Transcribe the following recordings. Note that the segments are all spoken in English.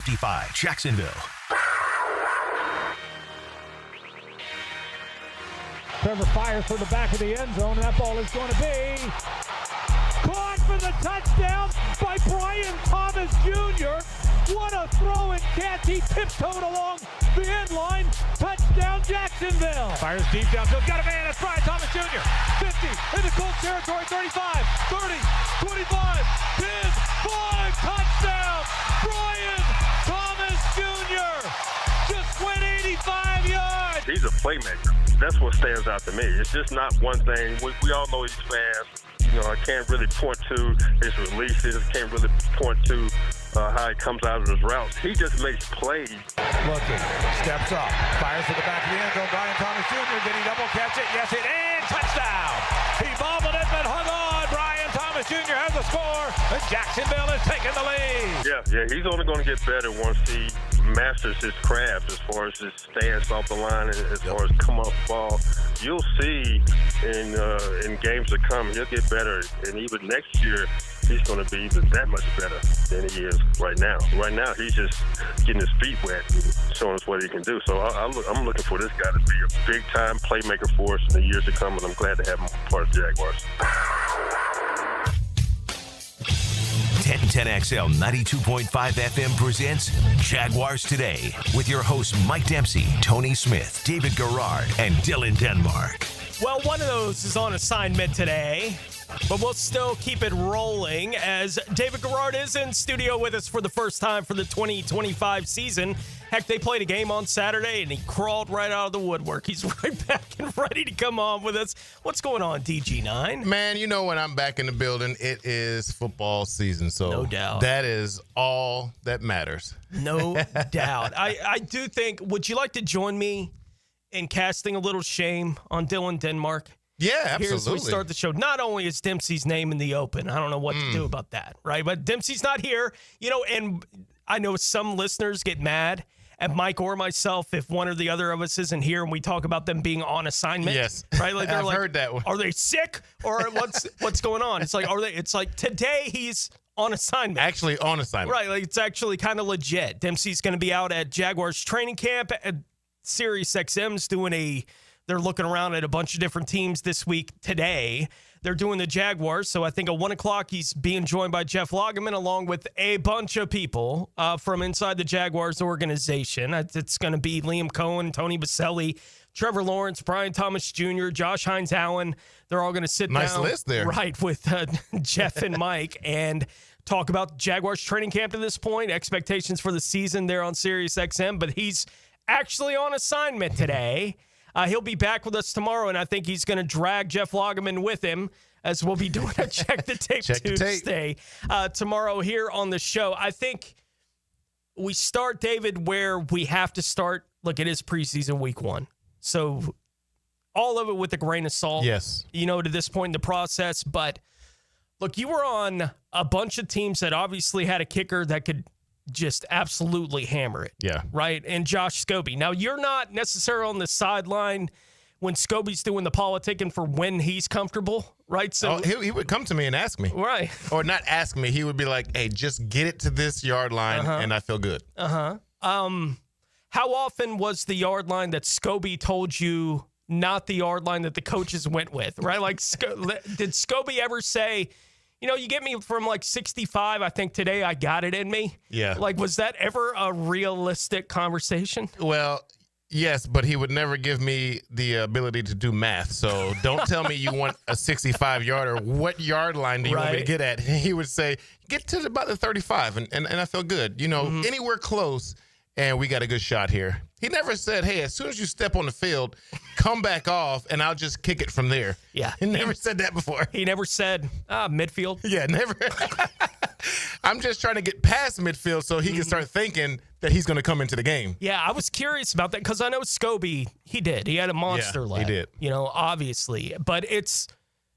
55, Jacksonville. Trevor fires for the back of the end zone, and that ball is going to be caught for the touchdown by Brian Thomas Jr. What a throw and catch. He tiptoed along the end line. Touchdown, Jacksonville. Fires deep downfield. Got a man. That's Brian Thomas Jr. 50 into Colts territory. 35, 30, 25, 10, 5. Touchdown, Brian Thomas Jr. Just went 85 yards. He's a playmaker. That's what stands out to me. It's just not one thing. We all know he's fast. I can't really point to his releases. Can't really point to how he comes out of his routes. He just makes plays. Looking, steps up, fires to the back of the end zone. Brian Thomas Jr. Did he double catch it? Yes, it is. Touchdown. He bobbled it, but hung on. Brian Thomas Jr. has the score, and Jacksonville is taking the lead. Yeah, he's only going to get better once he masters his craft as far as his stance off the line and as far as come off ball. You'll see in games to come, he'll get better, and even next year, he's going to be even that much better than he is right now. Right now, he's just getting his feet wet and showing us what he can do. So I'm looking for this guy to be a big-time playmaker for us in the years to come, and I'm glad to have him part of the Jaguars. 1010XL 92.5 FM presents Jaguars Today with your hosts Mike Dempsey, Tony Smith, David Garrard, and Dylan Denmark. Well, one of those is on assignment today, but we'll still keep it rolling as David Garrard is in studio with us for the first time for the 2025 season. Heck, they played a game on Saturday, and he crawled right out of the woodwork. He's right back and ready to come on with us. What's going on, DG9? Man, when I'm back in the building, it is football season, so no doubt. That is all that matters. No doubt. I do think, would you like to join me in casting a little shame on Dylan Denmark? Yeah, absolutely. Here's we start the show. Not only is Dempsey's name in the open, I don't know what to do about that, right? But Dempsey's not here, and I know some listeners get mad at Mike or myself if one or the other of us isn't here and we talk about them being on assignment. Yes, right? Like I've heard that one. Are they sick or what's going on? It's like, It's like today he's on assignment. Actually on assignment, right? Like it's actually kind of legit. Dempsey's going to be out at Jaguars training camp. At Sirius XM's they're looking around at a bunch of different teams this week today. They're doing the Jaguars, so I think at 1 o'clock he's being joined by Jeff Lageman along with a bunch of people from inside the Jaguars organization. It's going to be Liam Cohen, Tony Baselli, Trevor Lawrence, Brian Thomas Jr., Josh Hines-Allen. They're all going to sit down. Nice list there. Right, with Jeff and Mike and talk about Jaguars training camp to this point, expectations for the season there on Sirius XM, but he's actually on assignment today. He'll be back with us tomorrow, and I think he's going to drag Jeff Lageman with him as we'll be doing a Check the Tape Tuesday tomorrow here on the show. I think we start, David, where we have to start. Look, it is preseason week 1. So all of it with a grain of salt, yes, to this point in the process. But look, you were on a bunch of teams that obviously had a kicker that could just absolutely hammer it. Yeah. Right? And Josh Scobie. Now, you're not necessarily on the sideline when Scobie's doing the politicking for when he's comfortable, right? So he would come to me and ask me. Right. Or not ask me. He would be like, hey, just get it to this yard line, and I feel good. How often was the yard line that Scobie told you not the yard line that the coaches went with, right? Like, did Scobie ever say, you get me from like 65, I think today I got it in me? Yeah. Like, was that ever a realistic conversation? Well, yes, but he would never give me the ability to do math. So don't tell me you want a 65-yarder. What yard line do you want me to get at? He would say, get to about the 35, and I feel good. Anywhere close, and we got a good shot here. He never said, hey, as soon as you step on the field, come back off, and I'll just kick it from there. Yeah. He never said that before. He never said, midfield. Yeah, never. I'm just trying to get past midfield so he can start thinking that he's going to come into the game. Yeah, I was curious about that because I know Scobie, he did. He had a monster leg. He did. Obviously. But it's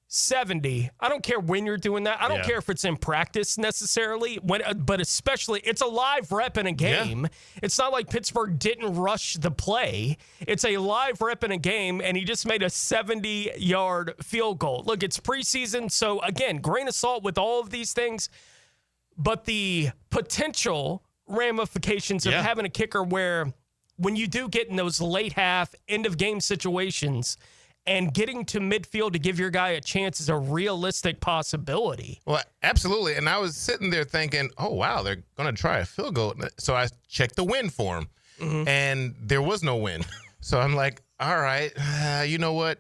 70. I don't care when you're doing that. I don't care if it's in practice necessarily, but especially it's a live rep in a game. Yeah. It's not like Pittsburgh didn't rush the play. It's a live rep in a game, and he just made a 70-yard field goal. Look, it's preseason, so again, grain of salt with all of these things, but the potential ramifications of having a kicker where when you do get in those late half, end of game situations and getting to midfield to give your guy a chance is a realistic possibility. Well, absolutely. And I was sitting there thinking, oh, wow, they're going to try a field goal. So I checked the win for him, and there was no win. So I'm like, all right, you know what?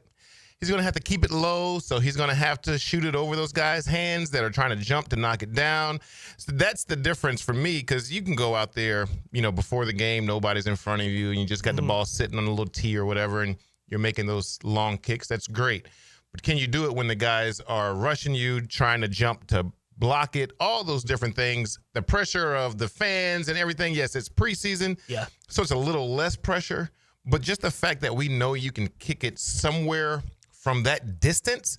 He's going to have to keep it low, so he's going to have to shoot it over those guys' hands that are trying to jump to knock it down. So that's the difference for me, because you can go out there, before the game, nobody's in front of you, and you just got the ball sitting on a little tee or whatever, and you're making those long kicks. That's great. But can you do it when the guys are rushing you, trying to jump to block it, all those different things, the pressure of the fans and everything? Yes, it's preseason, so it's a little less pressure, but just the fact that we know you can kick it somewhere from that distance,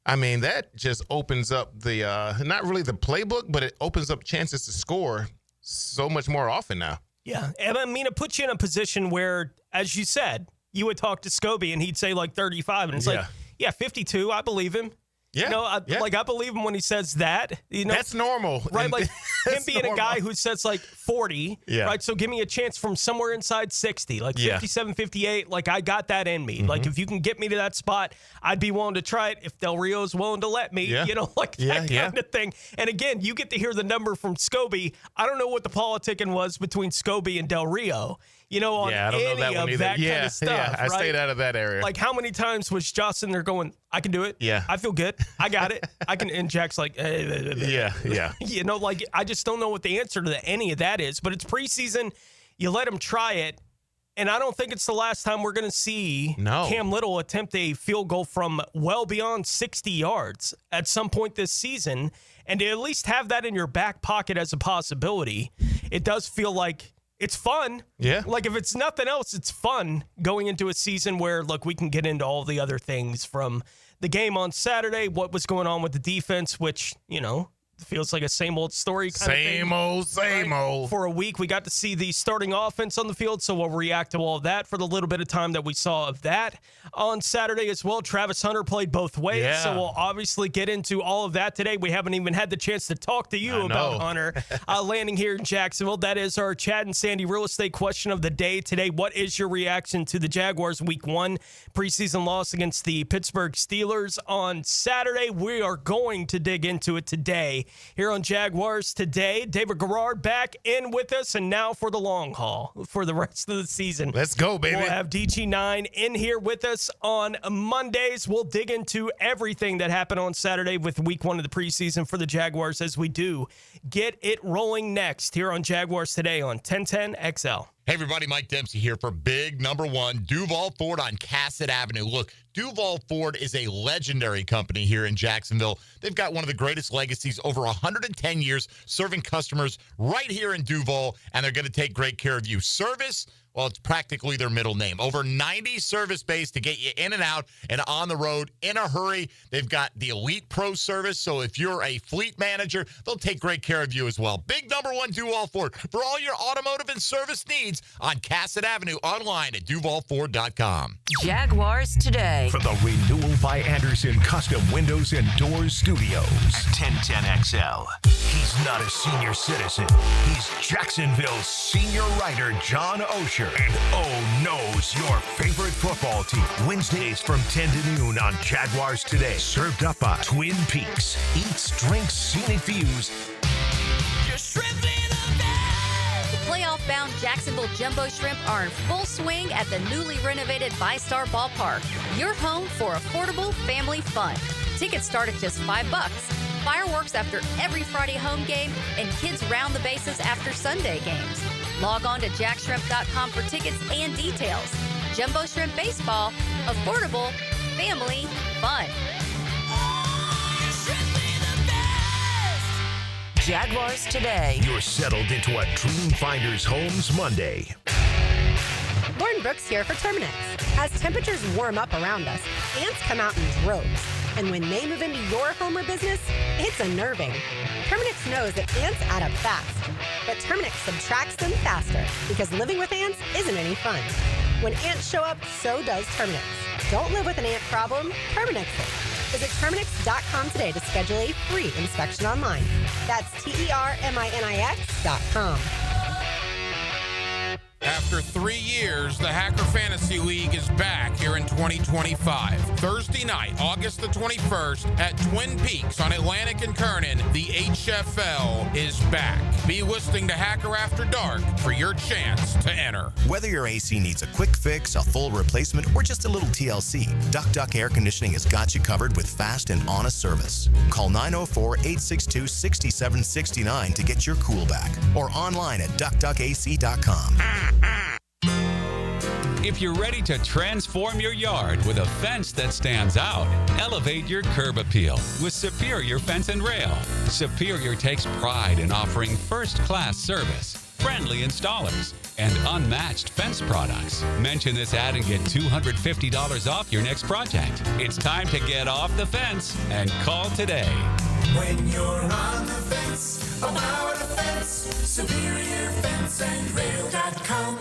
I mean, that just opens up the, not really the playbook, but it opens up chances to score so much more often now. Yeah, and I mean, it puts you in a position where, as you said, you would talk to Scobie and he'd say like 35, and it's like, 52, I believe him. Yeah. I believe him when he says that. That's normal. Right? Like him being a guy who says like 40, right? So give me a chance from somewhere inside 60, like 57, 58. Like I got that in me. Like if you can get me to that spot, I'd be willing to try it if Del Rio's willing to let me, that kind of thing. And again, you get to hear the number from Scobie. I don't know what the politicking was between Scobie and Del Rio. On I don't any know that one of that kind of stuff. Yeah, I stayed out of that area. Like, how many times was Josh in there going, I can do it. Yeah. I feel good. I got it. I can. And Jack's like, yeah. I just don't know what the answer to any of that is. But it's preseason. You let him try it. And I don't think it's the last time we're going to see Cam Little attempt a field goal from well beyond 60 yards at some point this season. And to at least have that in your back pocket as a possibility, it does feel like it's fun. Yeah. Like, if it's nothing else, it's fun going into a season where, look, we can get into all the other things from the game on Saturday, what was going on with the defense, which, feels like a same old story kind of thing. Same old. For a week, we got to see the starting offense on the field, so we'll react to all of that for the little bit of time that we saw of that on Saturday as well. Travis Hunter played both ways, so we'll obviously get into all of that today. We haven't even had the chance to talk to you about Hunter landing here in Jacksonville. That is our Chad and Sandy real estate question of the day today. What is your reaction to the Jaguars' Week 1 preseason loss against the Pittsburgh Steelers on Saturday? We are going to dig into it today here on Jaguars Today. David Garrard back in with us, and now for the long haul for the rest of the season. Let's go, baby. We'll have DG9 in here with us on Mondays. We'll dig into everything that happened on Saturday with Week 1 of the preseason for the Jaguars as we do get it rolling next here on Jaguars Today on 1010 XL. Hey, everybody, Mike Dempsey here for big number 1, Duval Ford on Cassett Avenue. Look, Duval Ford is a legendary company here in Jacksonville. They've got one of the greatest legacies, over 110 years serving customers right here in Duval, and they're going to take great care of you. Service, well, it's practically their middle name. Over 90 service bays to get you in and out and on the road in a hurry. They've got the Elite Pro service, so if you're a fleet manager, they'll take great care of you as well. Big number 1, Duval Ford, for all your automotive and service needs on Cassett Avenue, online at duvalford.com. Jaguars Today. From the Renewal by Anderson Custom Windows and Doors Studios at 1010XL. He's not a senior citizen. He's Jacksonville's senior writer, John Osher. And knows your favorite football team. Wednesdays from 10 to noon on Jaguars Today. Served up by Twin Peaks. Eats, drinks, scenic views. Playoff-bound Jacksonville Jumbo Shrimp are in full swing at the newly renovated VyStar Ballpark. Your home for affordable family fun. Tickets start at just $5. Fireworks after every Friday home game, and kids round the bases after Sunday games. Log on to jackshrimp.com for tickets and details. Jumbo Shrimp Baseball, affordable family fun. Jaguars Today. You're settled into a Dream Finders Homes Monday. Lauren Brooks here for Terminix. As temperatures warm up around us, ants come out in droves. And when they move into your home or business, it's unnerving. Terminix knows that ants add up fast. But Terminix subtracts them faster because living with ants isn't any fun. When ants show up, so does Terminix. Don't live with an ant problem, Terminix it. Visit Terminix.com today to schedule a free inspection online. That's Terminix.com. After 3 years, the Hacker Fantasy League is back here in 2025. Thursday night, August the 21st at Twin Peaks on Atlantic and Kernan, the HFL is back. Be listening to Hacker After Dark for your chance to enter. Whether your AC needs a quick fix, a full replacement, or just a little TLC, Duck Air Conditioning has got you covered with fast and honest service. Call 904-862-6769 to get your cool back, or online at duckac.com. If you're ready to transform your yard with a fence that stands out, elevate your curb appeal with Superior Fence and Rail. Superior takes pride in offering first-class service, friendly installers, and unmatched fence products. Mention this ad and get $250 off your next project. It's time to get off the fence and call today. When you're on the fence, about a fence, SuperiorFenceandRail.com.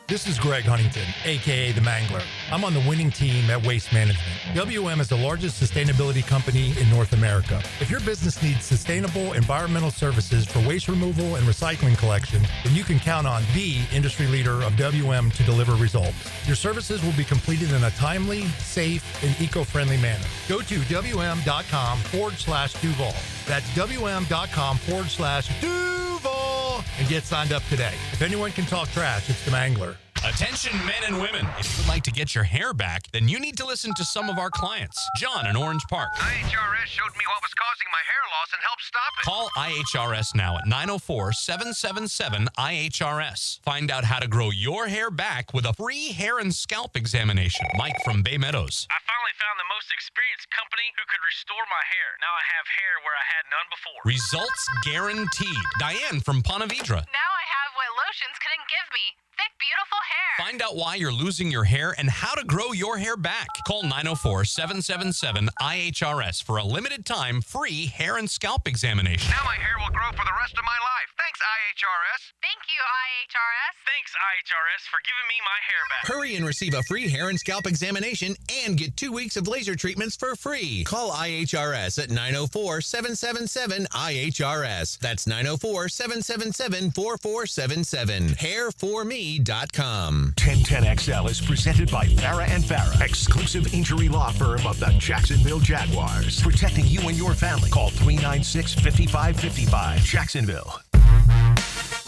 This is Greg Huntington, a.k.a. The Mangler. I'm on the winning team at Waste Management. WM is the largest sustainability company in North America. If your business needs sustainable environmental services for waste removal and recycling collection, then you can count on the industry leader of WM to deliver results. Your services will be completed in a timely, safe, and eco-friendly manner. Go to WM.com/Duval. That's WM.com/Duval and get signed up today. If anyone can talk trash, it's The Mangler. Attention men and women. If you would like to get your hair back, then you need to listen to some of our clients. John in Orange Park. IHRS showed me what was causing my hair loss and helped stop it. Call IHRS now at 904-777-IHRS. Find out how to grow your hair back with a free hair and scalp examination. Mike from Bay Meadows. I finally found the most experienced company who could restore my hair. Now I have hair where I had none before. Results guaranteed. Diane from Ponte Vedra. Now I have what lotions couldn't give me. Thick, beautiful hair. Find out why you're losing your hair and how to grow your hair back. Call 904-777-IHRS for a limited time free hair and scalp examination. Now my hair will grow for the rest of my life. Thanks, IHRS. Thank you, IHRS. Thanks, IHRS, for giving me my hair back. Hurry and receive a free hair and scalp examination and get 2 weeks of laser treatments for free. Call IHRS at 904-777-IHRS. That's 904-777-4477. Hair4me.com. 1010XL is presented by Farah and Farah, exclusive injury law firm of the Jacksonville Jaguars. Protecting you and your family. Call 396-5555. Jacksonville.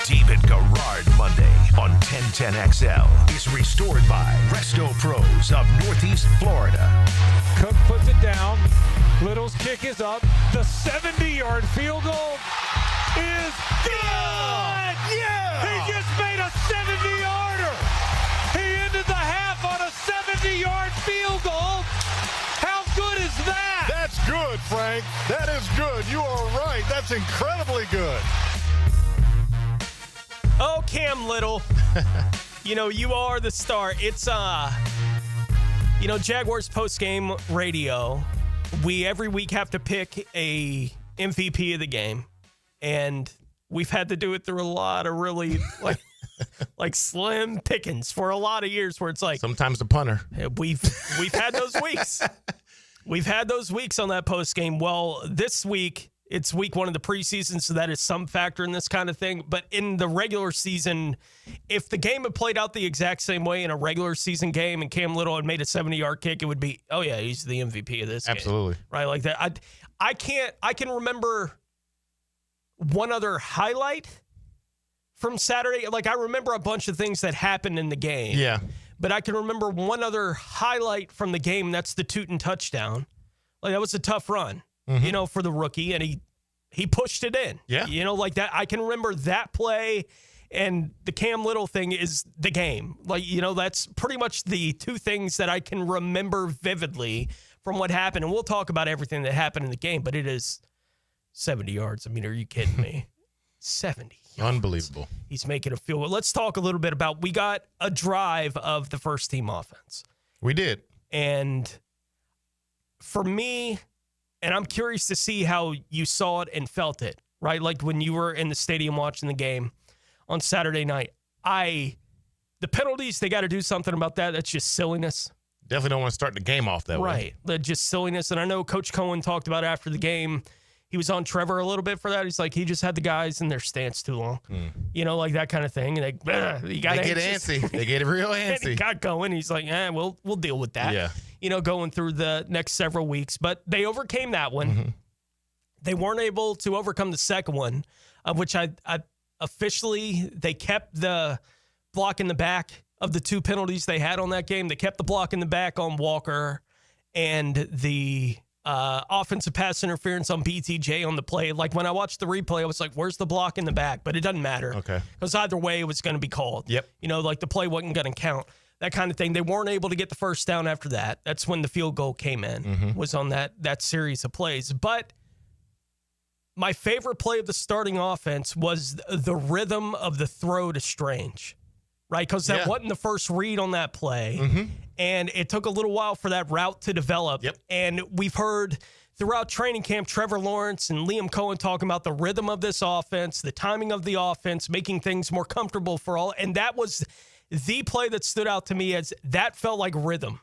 David Garrard Monday on 1010XL is restored by Resto Pros of Northeast Florida. Cook puts it down. Little's kick is up. The 70-yard field goal is good! Yeah! He just made a 70-yarder! He ended the half on a 70-yard field goal! How good is that? That's good, Frank. That is good. You are right. That's incredibly good. Oh, Cam Little. You are the star. It's, Jaguars post-game radio. We every week have to pick a MVP of the game. And we've had to do it through a lot of really, like slim pickings for a lot of years where it's like. Sometimes the punter. We've had those weeks. We've had those weeks on that post-game. Well, this week, it's week 1 of the preseason, so that is some factor in this kind of thing. But in the regular season, if the game had played out the exact same way in a regular season game and Cam Little had made a 70-yard kick, it would be, oh, yeah, he's the MVP of this game. Absolutely. Right, like that. I can remember one other highlight from Saturday. Like, I remember a bunch of things that happened in the game. Yeah. But I can remember one other highlight from the game. That's the Tootin' touchdown. Like, that was a tough run. Mm-hmm. For the rookie, and he pushed it in. Yeah. Like that. I can remember that play, and the Cam Little thing is the game. Like, that's pretty much the two things that I can remember vividly from what happened. And we'll talk about everything that happened in the game, but it is 70 yards. I mean, are you kidding me? 70 yards. Unbelievable. He's making a field goal. Let's talk a little bit about, we got a drive of the first team offense. We did. And for me, and I'm curious to see how you saw it and felt it, right? Like when you were in the stadium watching the game on Saturday night. The penalties, they got to do something about that. That's just silliness. Definitely don't want to start the game off that way. Right. That's just silliness. And I know Coach Cohen talked about after the game. he was on Trevor a little bit for that. He's like, he just had the guys in their stance too long. Like that kind of thing. And they get antsy. They get real antsy. And he got going. He's like, we'll deal with that. Yeah. Going through the next several weeks. But they overcame that one. Mm-hmm. They weren't able to overcome the second one, of which I officially, they kept the block in the back of the 2 penalties they had on that game. They kept the block in the back on Walker and the offensive pass interference on BTJ on the play. Like when I watched the replay, I was like, where's the block in the back? But it doesn't matter. Okay. Because either way, it was going to be called. Yep. Like the play wasn't going to count. That kind of thing. They weren't able to get the first down after that. That's when the field goal came in, was on that series of plays. But my favorite play of the starting offense was the rhythm of the throw to Strange, right? Because that wasn't the first read on that play. And it took a little while for that route to develop. Yep. And we've heard throughout training camp, Trevor Lawrence and Liam Cohen talking about the rhythm of this offense, the timing of the offense, making things more comfortable for all. And that was the play that stood out to me as that felt like rhythm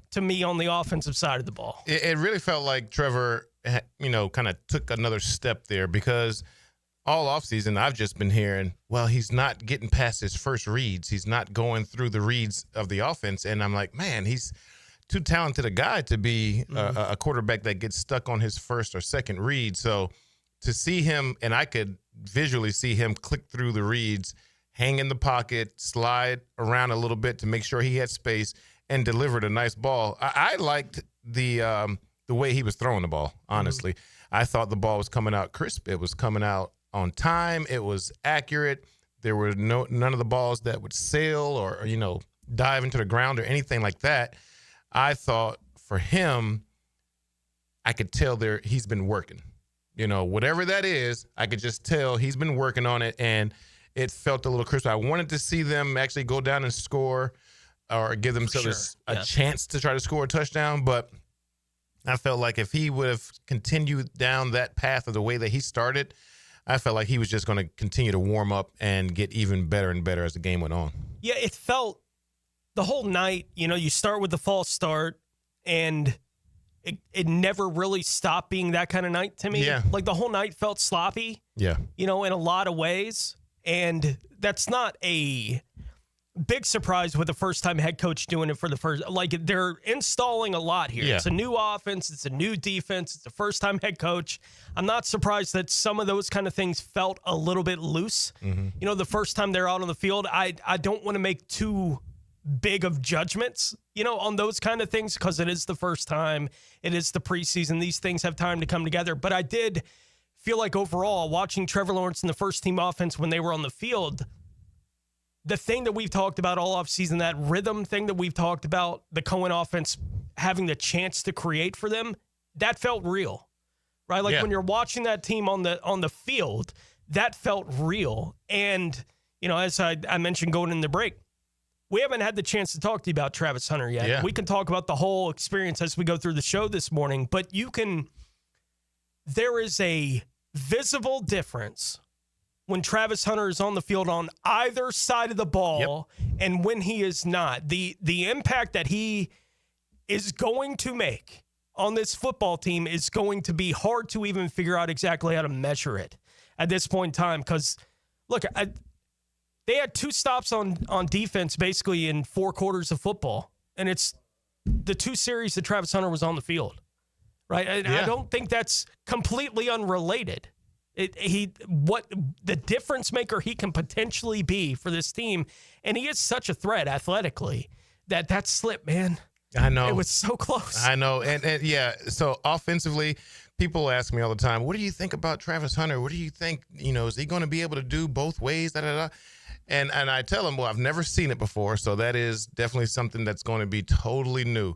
to me on the offensive side of the ball. It really felt like Trevor, kind of took another step there because all offseason I've just been hearing, well, he's not getting past his first reads. He's not going through the reads of the offense. And I'm like, man, he's too talented a guy to be a quarterback that gets stuck on his first or second read. So to see him, and I could visually see him click through the reads, hang in the pocket, slide around a little bit to make sure he had space, and delivered a nice ball. I liked the way he was throwing the ball, honestly. I thought the ball was coming out crisp. It was coming out on time. It was accurate. There were none of the balls that would sail or dive into the ground or anything like that. I thought for him, I could tell he's been working. Whatever that is, I could just tell he's been working on it, and it felt a little crisp. I wanted to see them actually go down and score or give themselves a chance to try to score a touchdown, but I felt like if he would have continued down that path of the way that he started, I felt like he was just going to continue to warm up and get even better and better as the game went on. Yeah, it felt the whole night, you start with the false start, and it never really stopped being that kind of night to me. Yeah. Like the whole night felt sloppy. Yeah. In a lot of ways. And that's not a big surprise with the first-time head coach doing it for the first. Like, they're installing a lot here. Yeah. It's a new offense. It's a new defense. It's a first-time head coach. I'm not surprised that some of those kind of things felt a little bit loose. The first time they're out on the field, I don't want to make too big of judgments, on those kind of things because it is the first time. It is the preseason. These things have time to come together. But I did feel like overall, watching Trevor Lawrence in the first-team offense when they were on the field, the thing that we've talked about all offseason, that rhythm thing that we've talked about, the Cohen offense having the chance to create for them, that felt real, right? Like when you're watching that team on the field, that felt real. And, as I mentioned going in the break, we haven't had the chance to talk to you about Travis Hunter yet. Yeah. We can talk about the whole experience as we go through the show this morning, but there is a visible difference when Travis Hunter is on the field on either side of the ball and when he is not. The impact that he is going to make on this football team is going to be hard to even figure out exactly how to measure it at this point in time. Because, look, they had 2 stops on defense basically in 4 quarters of football. And it's the 2 series that Travis Hunter was on the field, right? And I don't think that's completely unrelated. What the difference maker he can potentially be for this team, and he is such a threat athletically that slip, man. I know. It was so close. I know. And yeah, so offensively, people ask me all the time, what do you think about Travis Hunter? What do you think, is he going to be able to do both ways? And I tell them, well, I've never seen it before, so that is definitely something that's going to be totally new.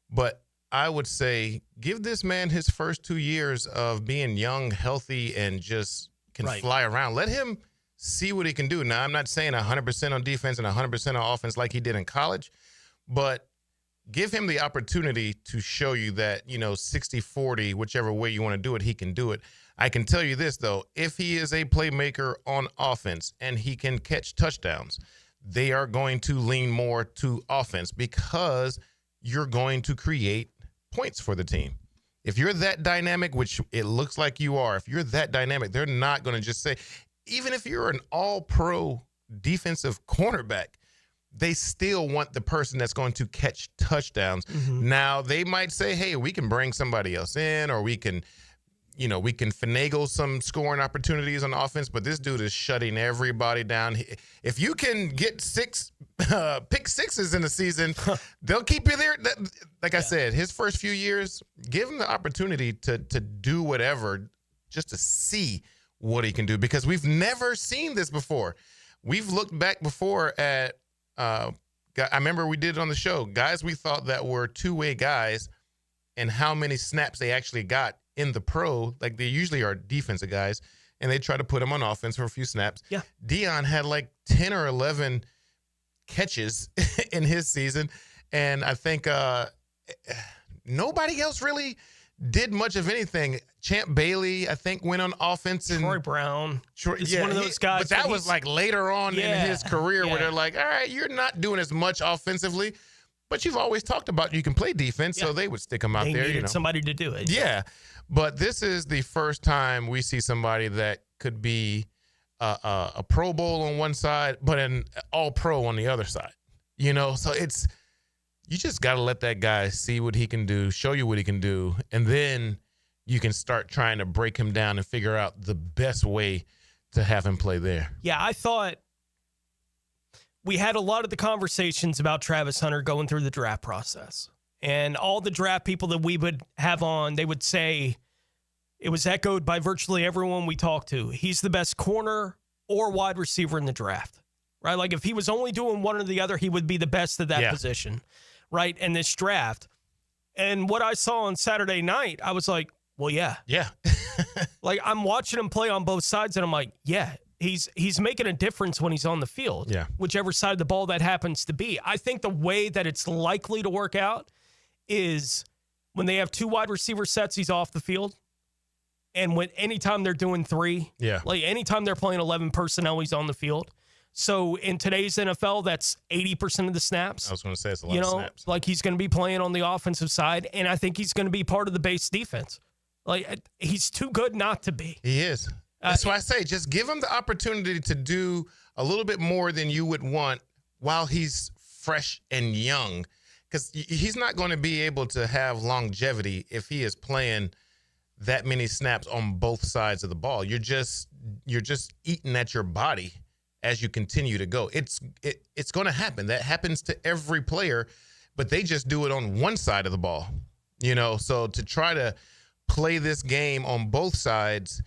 But I would say give this man his first 2 years of being young, healthy, and just can fly around. Let him see what he can do. Now, I'm not saying 100% on defense and 100% on offense like he did in college, but give him the opportunity to show you that, 60-40, whichever way you want to do it, he can do it. I can tell you this, though. If he is a playmaker on offense and he can catch touchdowns, they are going to lean more to offense because you're going to create points for the team. If you're that dynamic, which it looks like you are, if you're that dynamic, they're not going to just say, even if you're an all-pro defensive cornerback, they still want the person that's going to catch touchdowns. Now, they might say, hey, we can bring somebody else in, or we can finagle some scoring opportunities on offense, but this dude is shutting everybody down. If you can get 6 pick sixes in the season, they'll keep you there. Like I said, his first few years, give him the opportunity to do whatever just to see what he can do, because we've never seen this before. We've looked back before at I remember we did it on the show, guys we thought that were two-way guys and how many snaps they actually got in the pro. Like, they usually are defensive guys, and they try to put them on offense for a few snaps. Yeah. Dion had like 10 or 11 catches in his season, and I think nobody else really did much of anything. Champ Bailey, I think, went on offense. And Troy Brown is one of those guys. But that was like later on in his career where they're like, all right, you're not doing as much offensively, but you've always talked about you can play defense, so they would stick him out there. They needed somebody to do it. Yeah. But this is the first time we see somebody that could be a Pro Bowl on one side, but an all-pro on the other side. So you just got to let that guy see what he can do, show you what he can do, and then you can start trying to break him down and figure out the best way to have him play there. Yeah, I thought we had a lot of the conversations about Travis Hunter going through the draft process. And all the draft people that we would have on, they would say, it was echoed by virtually everyone we talked to, he's the best corner or wide receiver in the draft, right? Like, if he was only doing one or the other, he would be the best at that position, right, in this draft. And what I saw on Saturday night, I was like, well, yeah. Yeah. Like, I'm watching him play on both sides, and I'm like, yeah, he's making a difference when he's on the field, whichever side of the ball that happens to be. I think the way that it's likely to work out is when they have 2 wide receiver sets, he's off the field. And anytime they're doing 3, like anytime they're playing 11 personnel, he's on the field. So in today's NFL, that's 80% of the snaps. I was going to say it's a lot of snaps. Like, he's going to be playing on the offensive side, and I think he's going to be part of the base defense. Like, he's too good not to be. He is. That's why I say just give him the opportunity to do a little bit more than you would want while he's fresh and young, because he's not going to be able to have longevity if he is playing that many snaps on both sides of the ball. You're just eating at your body as you continue to go. It's going to happen. That happens to every player, but they just do it on one side of the ball. So to try to play this game on both sides,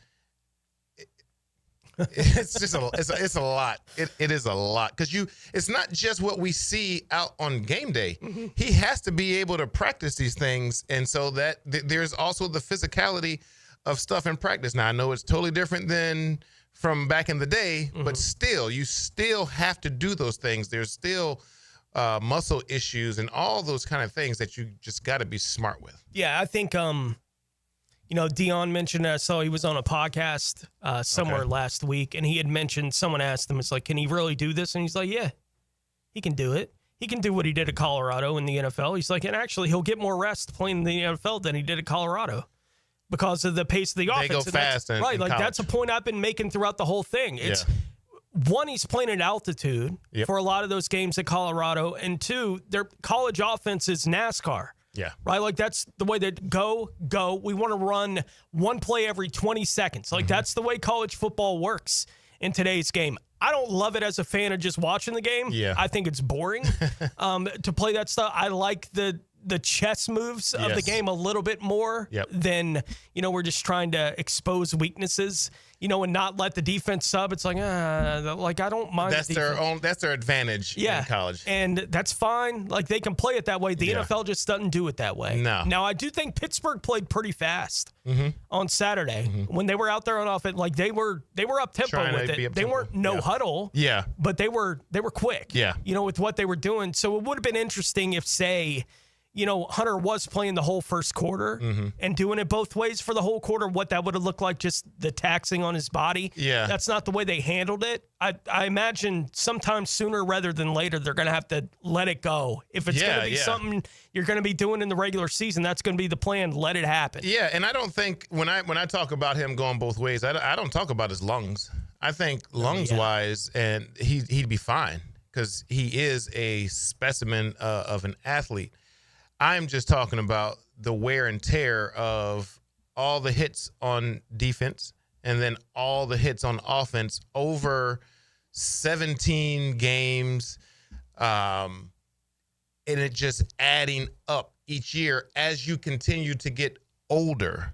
it's just it's a lot. It is a lot, because it's not just what we see out on game day. He has to be able to practice these things, and so that there's also the physicality of stuff in practice. Now, I know it's totally different than from back in the day, but still, you still have to do those things. There's still muscle issues and all those kind of things that you just got to be smart with. Yeah, I think Dion mentioned, I saw he was on a podcast somewhere last week, and he had mentioned, someone asked him, it's like, can he really do this? And he's like, yeah, he can do it. He can do what he did at Colorado in the NFL. He's like, and actually, he'll get more rest playing in the NFL than he did at Colorado because of the pace of the offense. They go fast. Right, like, that's a point I've been making throughout the whole thing. It's one, he's playing at altitude for a lot of those games at Colorado, and 2, their college offense is NASCAR. Yeah. Right? Like, that's the way that go. We want to run one play every 20 seconds. Like, that's the way college football works in today's game. I don't love it as a fan of just watching the game. Yeah. I think it's boring to play that stuff. I like the chess moves of the game a little bit more than, we're just trying to expose weaknesses, and not let the defense sub. It's like, I don't mind. That's their advantage in college. And that's fine. Like, they can play it that way. The NFL just doesn't do it that way. No. Now, I do think Pittsburgh played pretty fast on Saturday when they were out there on offense. Like, they were up tempo with it. They weren't huddle. Yeah. But they were quick. Yeah. With what they were doing. So it would have been interesting if, say, Hunter was playing the whole first quarter and doing it both ways for the whole quarter, what that would have looked like, just the taxing on his body. Yeah. That's not the way they handled it. I imagine sometime sooner rather than later, they're going to have to let it go. If it's going to be something you're going to be doing in the regular season, that's going to be the plan. Let it happen. Yeah, and I don't think when I talk about him going both ways, I don't talk about his lungs. I think lungs-wise, and he'd be fine because he is a specimen of an athlete. I'm just talking about the wear and tear of all the hits on defense and then all the hits on offense over 17 games, and it just adding up each year as you continue to get older.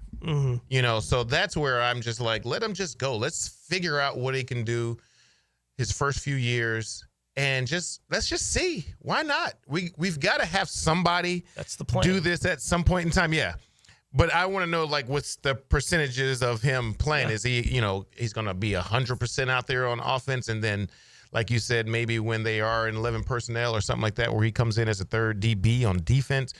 So that's where I'm just like, let him just go. Let's figure out what he can do his first few years. And let's just see. Why not? We've got to have somebody That's the plan. Do this at some point in time. Yeah. But I want to know, like, what's the percentages of him playing? Is he, he's going to be 100% out there on offense? And then, like you said, maybe when they are in 11 personnel or something like that, where he comes in as a third DB on defense.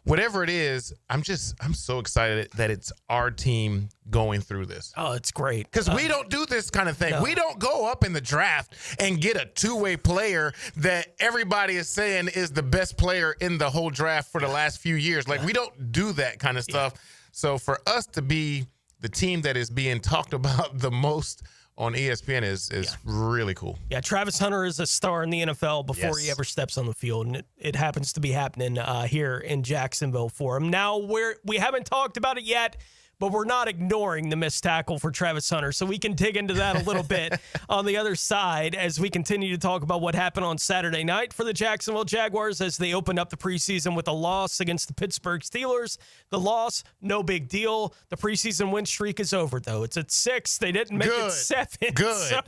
Whatever it is, I'm so excited that it's our team going through this. Oh, it's great. Because we don't do this kind of thing. No. We don't go up in the draft and get a two-way player that everybody is saying is the best player in the whole draft for the last few years. Like, we don't do that kind of stuff. So for us to be the team that is being talked about the most on ESPN is really cool. Yeah, Travis Hunter is a star in the NFL before he ever steps on the field, and it happens to be happening here in Jacksonville for him. Now, we haven't talked about it yet, but we're not ignoring the missed tackle for Travis Hunter, so we can dig into that a little bit on the other side as we continue to talk about what happened on Saturday night for the Jacksonville Jaguars as they opened up the preseason with a loss against the Pittsburgh Steelers. The loss, no big deal. The preseason win streak is over, though. It's at 6. They didn't make it 7. Good. So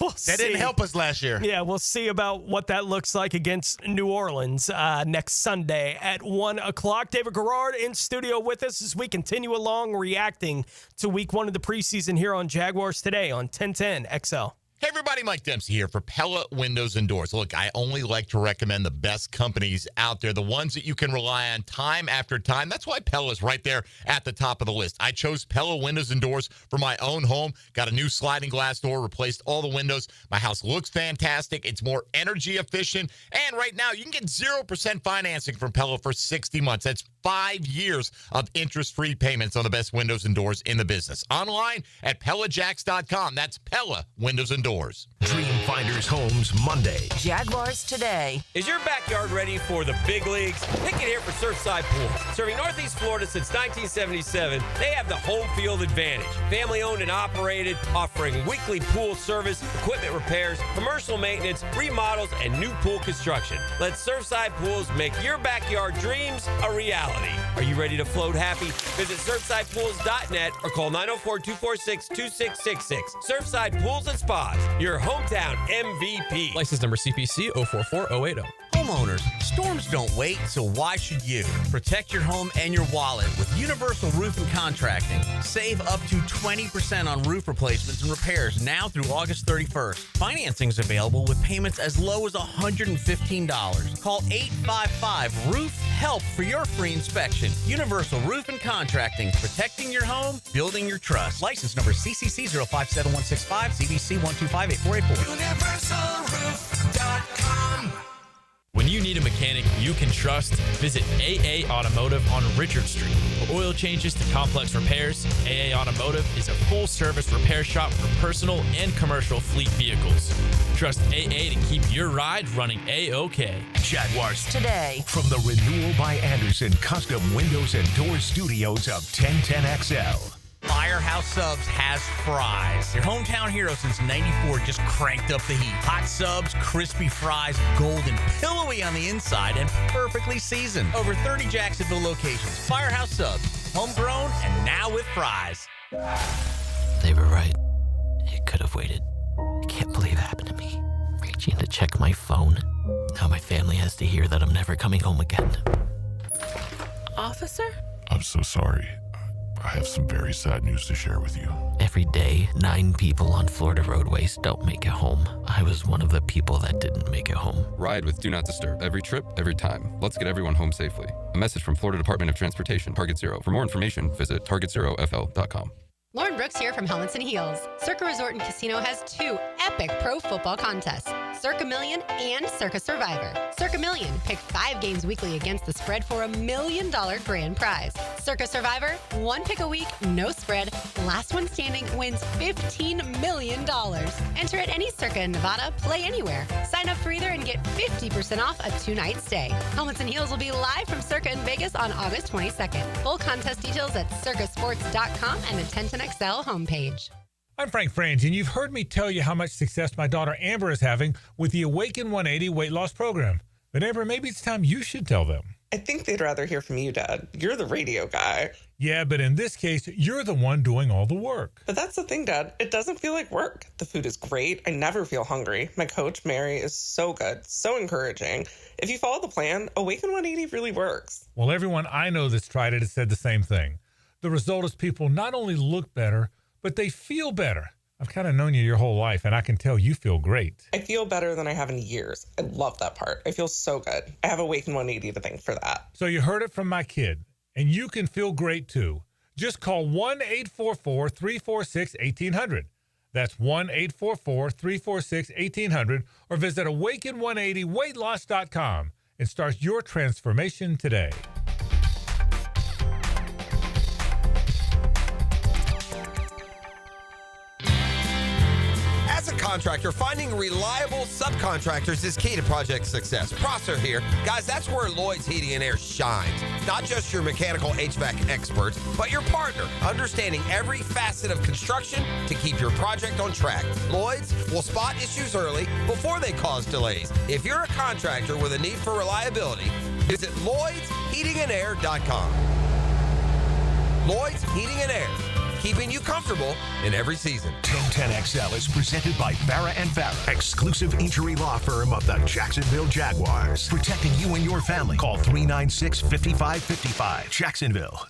we'll see. That didn't help us last year. Yeah, we'll see about what that looks like against New Orleans next Sunday at 1 o'clock. David Garrard in studio with us as we continue along reacting to week 1 of the preseason here on Jaguars Today on 1010 XL. Hey, everybody, Mike Dempsey here for Pella Windows and Doors. Look, I only like to recommend the best companies out there, the ones that you can rely on time after time. That's why Pella is right there at the top of the list. I chose Pella Windows and Doors for my own home. Got a new sliding glass door, replaced all the windows. My house looks fantastic. It's more energy efficient. And right now, you can get 0% financing from Pella for 60 months. That's 5 years of interest-free payments on the best windows and doors in the business. Online at PellaJacks.com. That's Pella Windows and Doors. Dream Finders Homes Monday. Jaguars Today. Is your backyard ready for the big leagues? Pick it here for Surfside Pools. Serving Northeast Florida since 1977, they have the home field advantage. Family owned and operated, offering weekly pool service, equipment repairs, commercial maintenance, remodels, and new pool construction. Let Surfside Pools make your backyard dreams a reality. Are you ready to float happy? Visit SurfsidePools.net or call 904-246-2666. Surfside Pools and Spas, your hometown MVP. License number CPC 044080. Homeowners, storms don't wait, so why should you? Protect your home and your wallet with Universal Roof and Contracting. Save up to 20% on roof replacements and repairs now through August 31st. Financing is available with payments as low as $115. Call 855-ROOF-HELP for your free inspection. Universal Roof and Contracting. Protecting your home, building your trust. License number CCC 057165, CBC 1258484. UniversalRoof.com. When you need a mechanic you can trust, visit AA Automotive on Richard Street. For oil changes to complex repairs, AA Automotive is a full-service repair shop for personal and commercial fleet vehicles. Trust AA to keep your ride running A-OK. Jaguars Today. From the Renewal by Anderson Custom Windows and Doors Studios of 1010XL. Firehouse Subs has fries. Your hometown hero since '94 just cranked up the heat. Hot subs, crispy fries, golden, pillowy on the inside, and perfectly seasoned. Over 30 Jacksonville locations. Firehouse Subs, homegrown and now with fries. They were right. It could have waited. I can't believe it happened to me. Reaching to check my phone. Now my family has to hear that I'm never coming home again. Officer? I'm so sorry. I have some very sad news to share with you. Every day, 9 people on Florida roadways don't make it home. I was one of the people that didn't make it home. Ride with Do Not Disturb. Every trip, every time. Let's get everyone home safely. A message from Florida Department of Transportation, Target Zero. For more information, visit targetzerofl.com. Lauren Brooks here from Helmets and Heels. Circa Resort and Casino has 2 epic pro football contests, Circa Million and Circa Survivor. Circa Million, pick 5 games weekly against the spread for $1 million grand prize. Circa Survivor, 1 pick a week, no spread, last one standing wins $15 million. Enter at any Circa in Nevada, play anywhere. Sign up for either and get 50% off a 2-night stay. Helmets and Heels will be live from Circa in Vegas on August 22nd. Full contest details at circasports.com and the 1010XL homepage. I'm Frank Frangie, and you've heard me tell you how much success my daughter Amber is having with the Awaken 180 weight loss program. But Amber, maybe it's time you should tell them. I think they'd rather hear from you, Dad. You're the radio guy. Yeah, but in this case, you're the one doing all the work. But that's the thing, Dad. It doesn't feel like work. The food is great. I never feel hungry. My coach, Mary, is so good, so encouraging. If you follow the plan, Awaken 180 really works. Well, everyone I know that's tried it has said the same thing. The result is people not only look better, but they feel better. I've kind of known you your whole life, and I can tell you feel great. I feel better than I have in years. I love that part. I feel so good. I have Awaken 180 to thank for that. So you heard it from my kid, and you can feel great too. Just call 1-844-346-1800. That's 1-844-346-1800, or visit awaken180weightloss.com and start your transformation today. As a contractor, finding reliable subcontractors is key to project success. Prosser here. Guys, that's where Lloyd's Heating and Air shines. Not just your mechanical HVAC experts, but your partner, understanding every facet of construction to keep your project on track. Lloyd's will spot issues early before they cause delays. If you're a contractor with a need for reliability, visit Lloyd'sHeatingandAir.com. Lloyd's Heating and Air, keeping you comfortable in every season. 1010XL is presented by Farah & Farah, exclusive injury law firm of the Jacksonville Jaguars. Protecting you and your family. Call 396-5555. Jacksonville.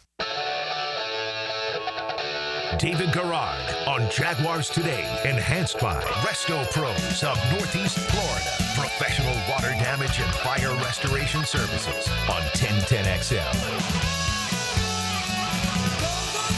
David Garrard on Jaguars Today, enhanced by Resto Pros of Northeast Florida. Professional water damage and fire restoration services on 1010XL.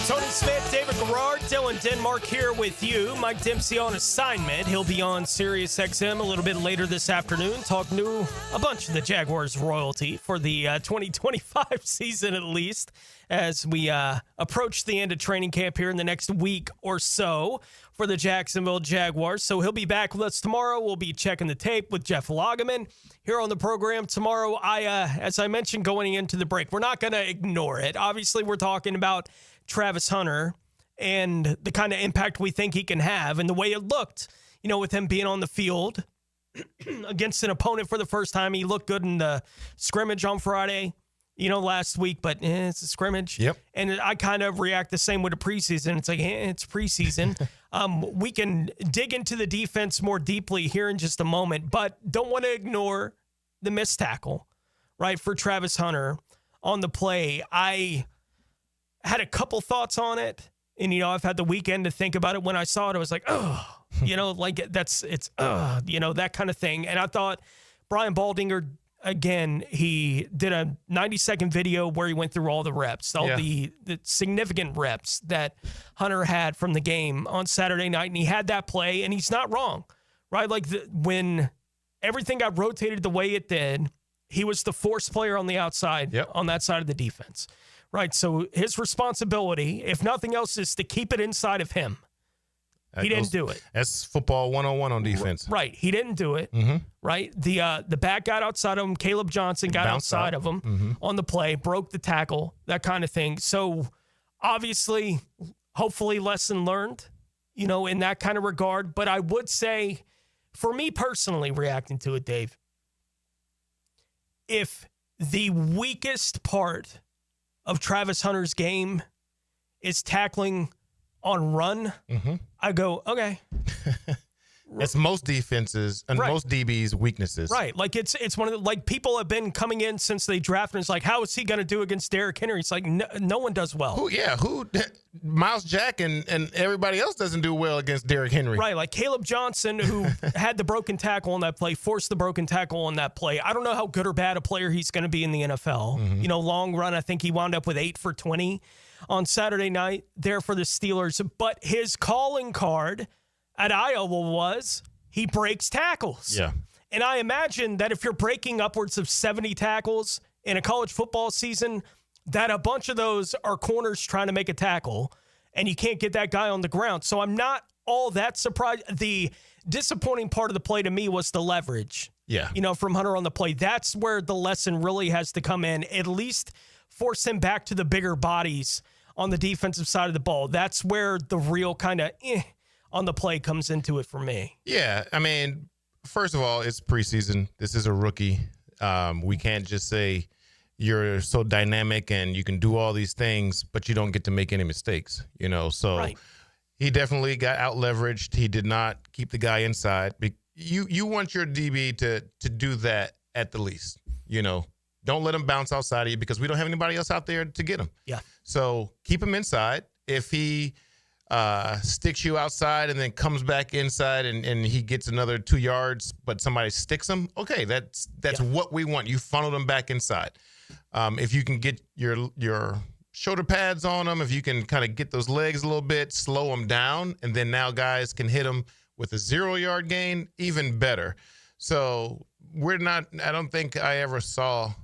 Tony Smith, David Garrard, Dylan Denmark here with you. Mike Dempsey on assignment. He'll be on Sirius XM a little bit later this afternoon, talking to a bunch of the Jaguars royalty for the 2025 season at least, as we approach the end of training camp here in the next week or so for the Jacksonville Jaguars. So he'll be back with us tomorrow. We'll be checking the tape with Jeff Lageman here on the program tomorrow. As I mentioned going into the break, we're not going to ignore it. Obviously, we're talking about Travis Hunter and the kind of impact we think he can have and the way it looked, with him being on the field against an opponent for the first time. He looked good in the scrimmage on Friday, last week, but it's a scrimmage. Yep. And I kind of react the same with the preseason. It's like, it's preseason. We can dig into the defense more deeply here in just a moment, but don't want to ignore the missed tackle, right, for Travis Hunter on the play. I had a couple thoughts on it, and, I've had the weekend to think about it. When I saw it, I was like, oh, that kind of thing. And I thought Brian Baldinger, again, he did a 90-second video where he went through all the reps, the significant reps that Hunter had from the game on Saturday night, and he had that play, and he's not wrong, right? Like when everything got rotated the way it did, he was the force player on the outside, on that side of the defense. Right, so his responsibility, if nothing else, is to keep it inside of him. He didn't do it. That's football 101 on defense. Right, he didn't do it. Mm-hmm. Right, the back got outside of him. Caleb Johnson got outside of him on the play, broke the tackle, that kind of thing. So obviously, hopefully, lesson learned, in that kind of regard. But I would say, for me personally, reacting to it, Dave, if the weakest part of Travis Hunter's game is tackling on run, I go, okay. It's most defenses and most DBs' weaknesses. Right. Like it's one of the, like people have been coming in since they drafted. And it's like, how is he going to do against Derrick Henry? It's like no one does well. Miles Jack and everybody else doesn't do well against Derrick Henry. Right. Like Caleb Johnson, who had the broken tackle on that play, forced the broken tackle on that play. I don't know how good or bad a player he's going to be in the NFL. Mm-hmm. You know, long run, I think he wound up with 8 for 20 on Saturday night there for the Steelers. But his calling card at Iowa was he breaks tackles. Yeah. And I imagine that if you're breaking upwards of 70 tackles in a college football season, that a bunch of those are corners trying to make a tackle, and you can't get that guy on the ground. So I'm not all that surprised. The disappointing part of the play to me was the leverage. Yeah. You know, from Hunter on the play. That's where the lesson really has to come in. At least force him back to the bigger bodies on the defensive side of the ball. That's where the real kind of on the play comes into it for me. Yeah, I mean, first of all, it's preseason. This is a rookie. We can't just say you're so dynamic and you can do all these things, but you don't get to make any mistakes, you know. So he definitely got out-leveraged. He did not keep the guy inside. You want your DB to do that at the least, you know. Don't let him bounce outside of you because we don't have anybody else out there to get him. Yeah. So keep him inside. If he sticks you outside and then comes back inside and he gets another 2 yards, but somebody sticks him, okay, that's what we want. You funneled him back inside. If you can get your shoulder pads on him, if you can kind of get those legs a little bit, slow him down, and then now guys can hit him with a 0-yard gain, even better. So I don't think I ever saw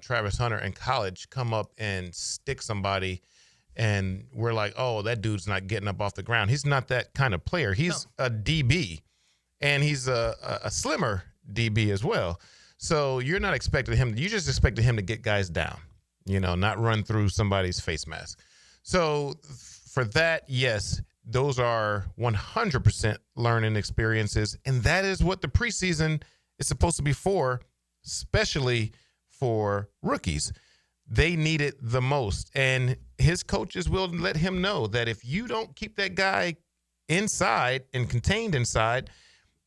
Travis Hunter in college come up and stick somebody and we're like, oh, that dude's not getting up off the ground. He's not that kind of player. He's a DB, and he's a slimmer DB as well. So you're not expecting him. You just expected him to get guys down, you know, not run through somebody's face mask. So for that, yes, those are 100% learning experiences, and that is what the preseason is supposed to be for, especially for rookies. They need it the most, and his coaches will let him know that if you don't keep that guy inside and contained inside,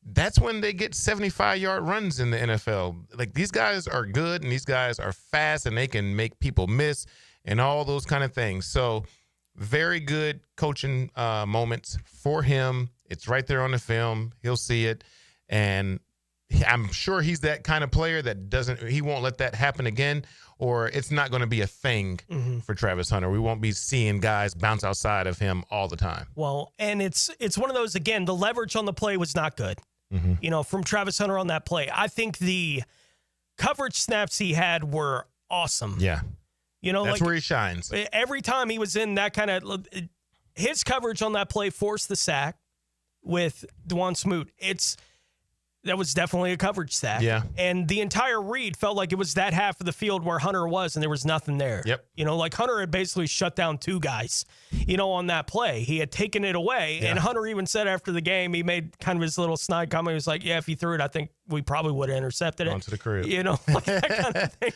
that's when they get 75-yard runs in the NFL. Like, these guys are good, and these guys are fast, and they can make people miss and all those kind of things. So very good coaching moments for him. It's right there on the film. He'll see it, and I'm sure he's that kind of player that he won't let that happen again, or it's not going to be a thing for Travis Hunter. We won't be seeing guys bounce outside of him all the time. Well, and it's one of those, again, the leverage on the play was not good, you know, from Travis Hunter on that play. I think the coverage snaps he had were awesome. Yeah. You know, that's like, where he shines. Every time he was in that kind of, his coverage on that play forced the sack with Dwan Smoot. That was definitely a coverage sack. Yeah. And the entire read felt like it was that half of the field where Hunter was, and there was nothing there. Yep. You know, like Hunter had basically shut down 2 guys, you know, on that play. He had taken it away. Yeah. And Hunter even said after the game, he made kind of his little snide comment. He was like, yeah, if he threw it, I think we probably would have intercepted it. Onto the crib. You know, like that kind of thing.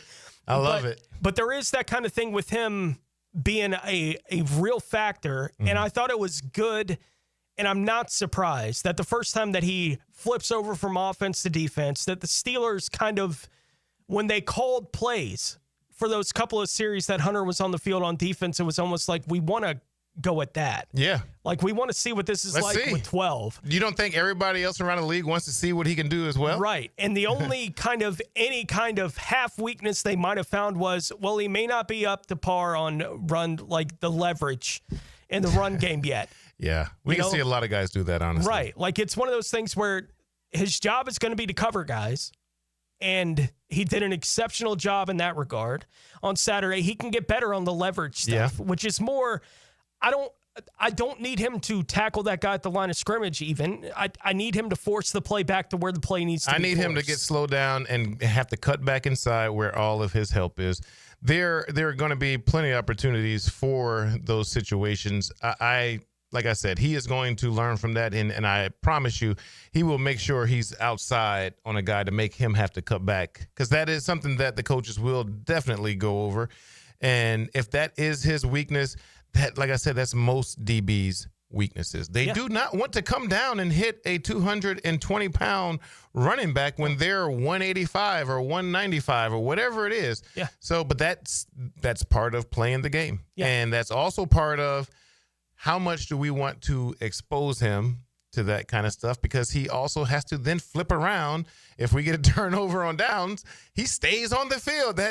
I love it. But there is that kind of thing with him being a real factor. And I thought it was good. And I'm not surprised that the first time that he flips over from offense to defense, that the Steelers kind of, when they called plays for those couple of series that Hunter was on the field on defense, it was almost like we want to go at that. Yeah. Like we want to see what this is with 12. You don't think everybody else around the league wants to see what he can do as well? Right. And the only any kind of half weakness they might have found was, well, he may not be up to par on run, like the leverage in the run game yet. Yeah, we can see a lot of guys do that, honestly. Right. Like, it's one of those things where his job is going to be to cover guys, and he did an exceptional job in that regard on Saturday. He can get better on the leverage stuff, which is more, I don't need him to tackle that guy at the line of scrimmage even. I need him to force the play back to where the play needs to be I need him to get slowed down and have to cut back inside where all of his help is. There are going to be plenty of opportunities for those situations. Like I said, he is going to learn from that, and I promise you, he will make sure he's outside on a guy to make him have to cut back, because that is something that the coaches will definitely go over. And if that is his weakness, that, like I said, that's most DBs' weaknesses. They do not want to come down and hit a 220-pound running back when they're 185 or 195 or whatever it is. Yeah. So, but that's part of playing the game. Yeah. And that's also part of how much do we want to expose him to that kind of stuff, because he also has to then flip around. If we get a turnover on downs, he stays on the field.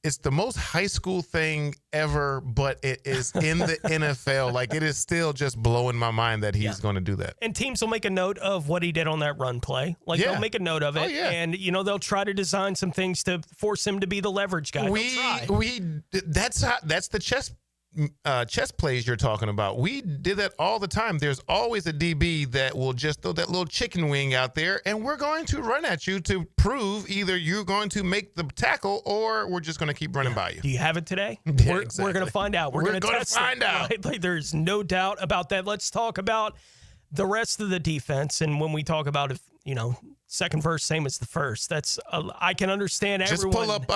It's the most high school thing ever, but it is in the NFL. Like, it is still just blowing my mind that he's going to do that. And teams will make a note of what he did on that run play. Like, they'll make a note of it. Oh, yeah. And, they'll try to design some things to force him to be the leverage guy. That's the chess plays you're talking about. We did that all the time. There's always a DB that will just throw that little chicken wing out there, and we're going to run at you to prove either you're going to make the tackle or we're just going to keep running by you. Do you have it today? Yeah, we're going to find out. We're going to find out. Right? Like, there's no doubt about that. Let's talk about the rest of the defense. And when we talk about, second verse, same as the first. That's I can understand everyone. Just pull up,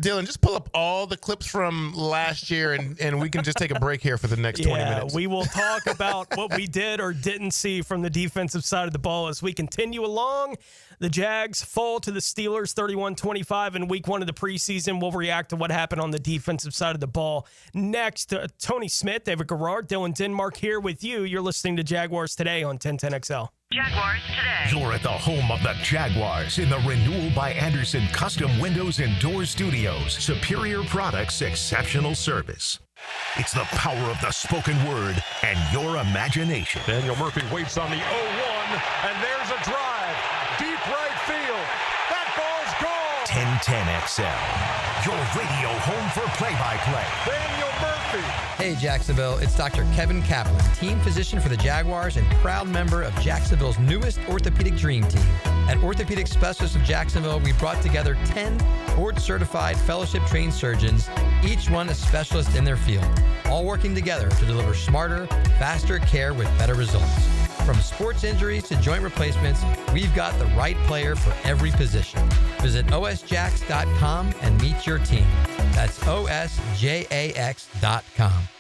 Dylan, just pull up all the clips from last year, and we can just take a break here for the next 20 minutes. We will talk about what we did or didn't see from the defensive side of the ball as we continue along. The Jags fall to the Steelers 31-25 in week 1 of the preseason. We'll react to what happened on the defensive side of the ball. Next, Tony Smith, David Garrard, Dylan Denmark here with you. You're listening to Jaguars Today on 1010XL. Jaguars Today. You're at the home of the Jaguars in the Renewal by Anderson Custom Windows and Doors Studios. Superior products, exceptional service. It's the power of the spoken word and your imagination. Daniel Murphy waits on the 0-1, and there's a drive. Deep right field. That ball's gone. 1010XL. Your radio home for play-by-play. Daniel Murphy. Hey, Jacksonville. It's Dr. Kevin Kaplan, team physician for the Jaguars and proud member of Jacksonville's newest orthopedic dream team. At Orthopedic Specialists of Jacksonville, we brought together 10 board-certified, fellowship-trained surgeons, each one a specialist in their field, all working together to deliver smarter, faster care with better results. From sports injuries to joint replacements, we've got the right player for every position. Visit osjax.com and meet your team. That's osjax.com.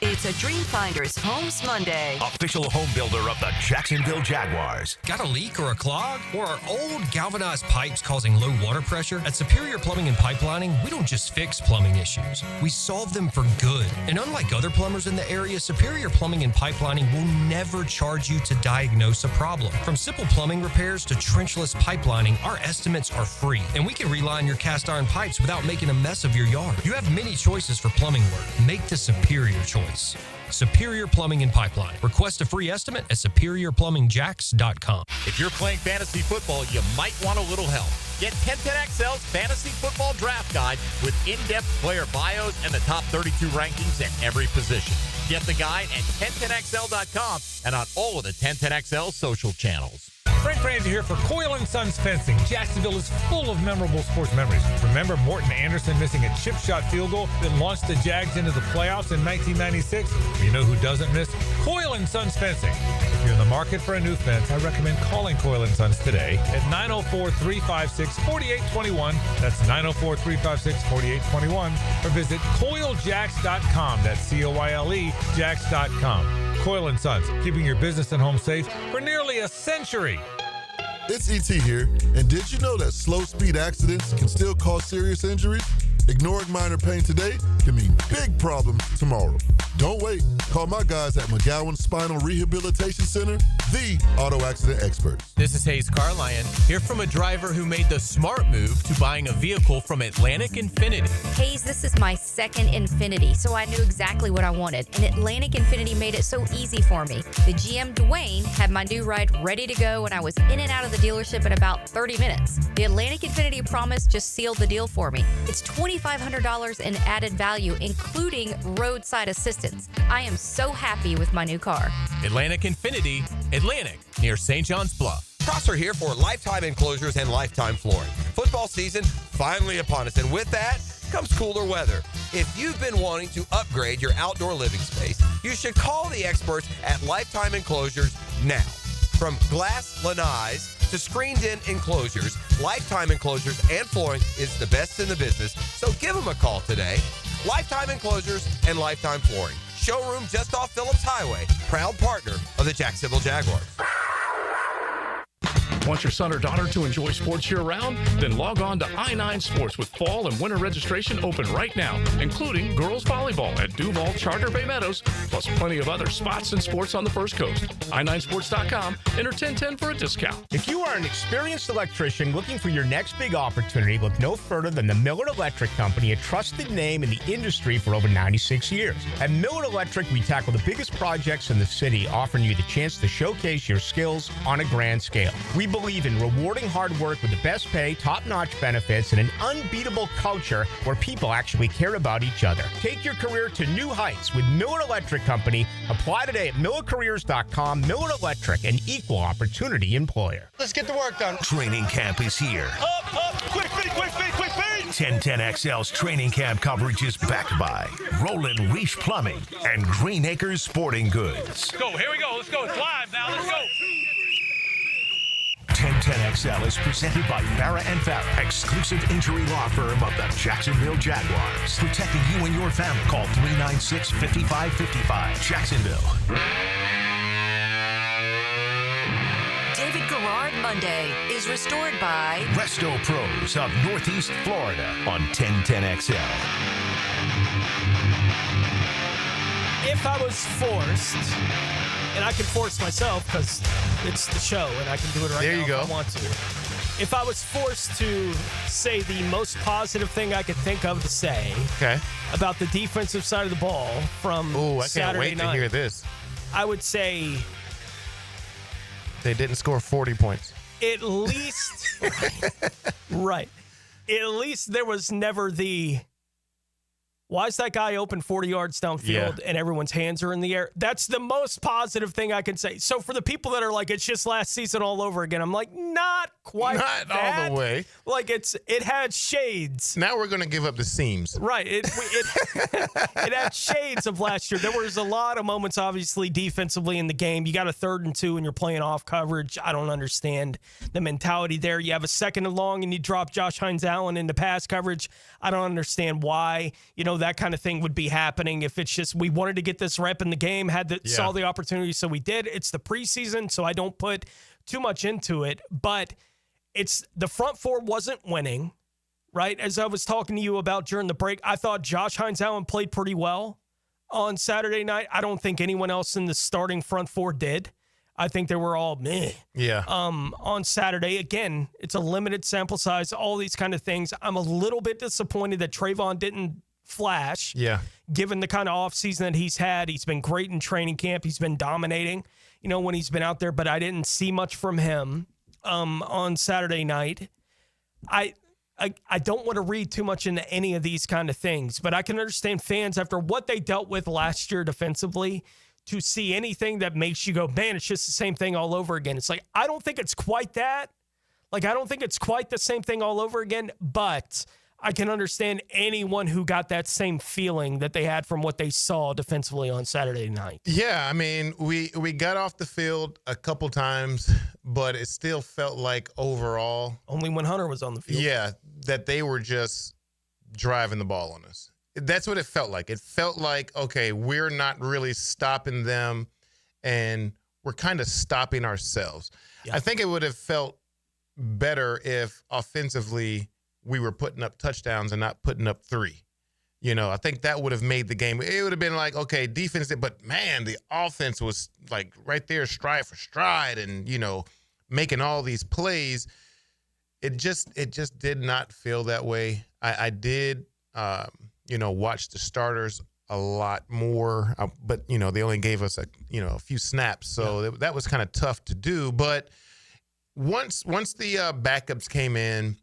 It's a Dreamfinders Homes Monday. Official home builder of the Jacksonville Jaguars. Got a leak or a clog? Or are old galvanized pipes causing low water pressure? At Superior Plumbing and Pipelining, we don't just fix plumbing issues. We solve them for good. And unlike other plumbers in the area, Superior Plumbing and Pipelining will never charge you to diagnose a problem. From simple plumbing repairs to trenchless pipelining, our estimates are free. And we can reline your cast iron pipes without making a mess of your yard. You have many choices for plumbing work. Make the superior choice. Superior Plumbing and Pipeline. Request a free estimate at superiorplumbingjax.com. If you're playing fantasy football, you might want a little help. Get 1010XL's Fantasy Football Draft Guide with in-depth player bios and the top 32 rankings at every position. Get the guide at 1010XL.com and on all of the 1010XL social channels. Frank Franzi here for Coyle & Sons Fencing. Jacksonville is full of memorable sports memories. Remember Morton Anderson missing a chip shot field goal that launched the Jags into the playoffs in 1996? You know who doesn't miss? Coyle & Sons Fencing. If you're in the market for a new fence, I recommend calling Coyle & Sons today at 904-356-4821. That's 904-356-4821. Or visit CoyleJax.com. That's C-O-Y-L-E, Jax.com. Coyle & Sons, keeping your business and home safe for nearly a century. It's ET here, and did you know that slow speed accidents can still cause serious injuries? Ignoring minor pain today can mean big problems tomorrow. Don't wait. Call my guys at McGowan Spinal Rehabilitation Center, the auto accident experts. This is Hayes Carlion, here from a driver who made the smart move to buying a vehicle from Atlantic Infinity. Hayes, this is my second Infinity, so I knew exactly what I wanted, and Atlantic Infinity made it so easy for me. The GM Dwayne had my new ride ready to go, and I was in and out of the dealership in about 30 minutes. The Atlantic Infinity promise just sealed the deal for me. It's $2,500 in added value, including roadside assistance. I am so happy with my new car. Atlantic Infinity, Atlantic, near St. John's Bluff. Prosser here for Lifetime Enclosures and Lifetime Flooring. Football season finally upon us, and with that comes cooler weather. If you've been wanting to upgrade your outdoor living space, you should call the experts at Lifetime Enclosures now. From glass lanais to screened-in enclosures, Lifetime Enclosures and Flooring is the best in the business, so give them a call today. Lifetime Enclosures and Lifetime Flooring. showroom just off Phillips Highway. Proud partner of the Jacksonville Jaguars. Want your son or daughter to enjoy sports year-round? Then log on to I-9 Sports with fall and winter registration open right now, including girls volleyball at Duval Charter Bay Meadows, plus plenty of other spots and sports on the First Coast. I9sports.com. Enter 1010 for a discount. If you are an experienced electrician looking for your next big opportunity, look no further than the Millard Electric Company, a trusted name in the industry for over 96 years. At Millard Electric, we tackle the biggest projects in the city, offering you the chance to showcase your skills on a grand scale. We believe in rewarding hard work with the best pay, top-notch benefits, and an unbeatable culture where people actually care about each other. Take your career to new heights with Millard Electric Company. Apply today at millercareers.com. Millard Electric, an equal opportunity employer. Let's get the work done. Training camp is here. Up, quick feet, quick feet, quick feet. 1010XL's training camp coverage is backed by Roland Reach Plumbing and Green Acres Sporting Goods. Let's go, here we go, let's go. It's live now, let's go. 1010XL is presented by Farrah & Farrah, exclusive injury law firm of the Jacksonville Jaguars. Protecting you and your family. Call 396-5555. Jacksonville. David Garrard Monday is restored by Resto Pros of Northeast Florida on 1010XL. If I was forced, and I can force myself because it's the show and I can do it right now if I want to. If I was forced to say the most positive thing I could think of to say about the defensive side of the ball from Saturday night, to hear this. I would say they didn't score 40 points. At least, right. At least there was never the, why is that guy open 40 yards downfield and everyone's hands are in the air? That's the most positive thing I can say. So for the people that are like, it's just last season all over again, I'm like, not quite Not that. all the way. Like it had shades. Now we're going to give up the seams. Right. It had shades of last year. There was a lot of moments, obviously, defensively in the game. You got a 3rd and 2 and you're playing off coverage. I don't understand the mentality there. You have a 2nd and long and you drop Josh Hines-Allen into pass coverage. I don't understand why, that kind of thing would be happening if it's just we wanted to get this rep in the game, saw the opportunity, so we did. It's the preseason, so I don't put too much into it, but it's the front four wasn't winning, right? As I was talking to you about during the break, I thought Josh Hines-Allen played pretty well on Saturday night. I don't think anyone else in the starting front four did. I think they were all meh. Yeah. On Saturday, again, it's a limited sample size, all these kind of things. I'm a little bit disappointed that Trayvon didn't flash. Yeah. Given the kind of offseason that he's had. He's been great in training camp. He's been dominating, when he's been out there, but I didn't see much from him on Saturday night. I don't want to read too much into any of these kind of things, but I can understand fans after what they dealt with last year defensively to see anything that makes you go, man, it's just the same thing all over again. It's like, I don't think it's quite that. Like, I don't think it's quite the same thing all over again, but I can understand anyone who got that same feeling that they had from what they saw defensively on Saturday night. Yeah, I mean, we got off the field a couple times, but it still felt like overall. Only when Hunter was on the field. Yeah, that they were just driving the ball on us. That's what it felt like. It felt like, okay, we're not really stopping them, and we're kind of stopping ourselves. Yeah. I think it would have felt better if offensively we were putting up touchdowns and not putting up 3. I think that would have made the game. It would have been like, okay, defense, but man, the offense was like right there, stride for stride, and making all these plays. It just did not feel that way. I did, watch the starters a lot more, but they only gave us a few snaps, so that was kind of tough to do. But once the backups came in,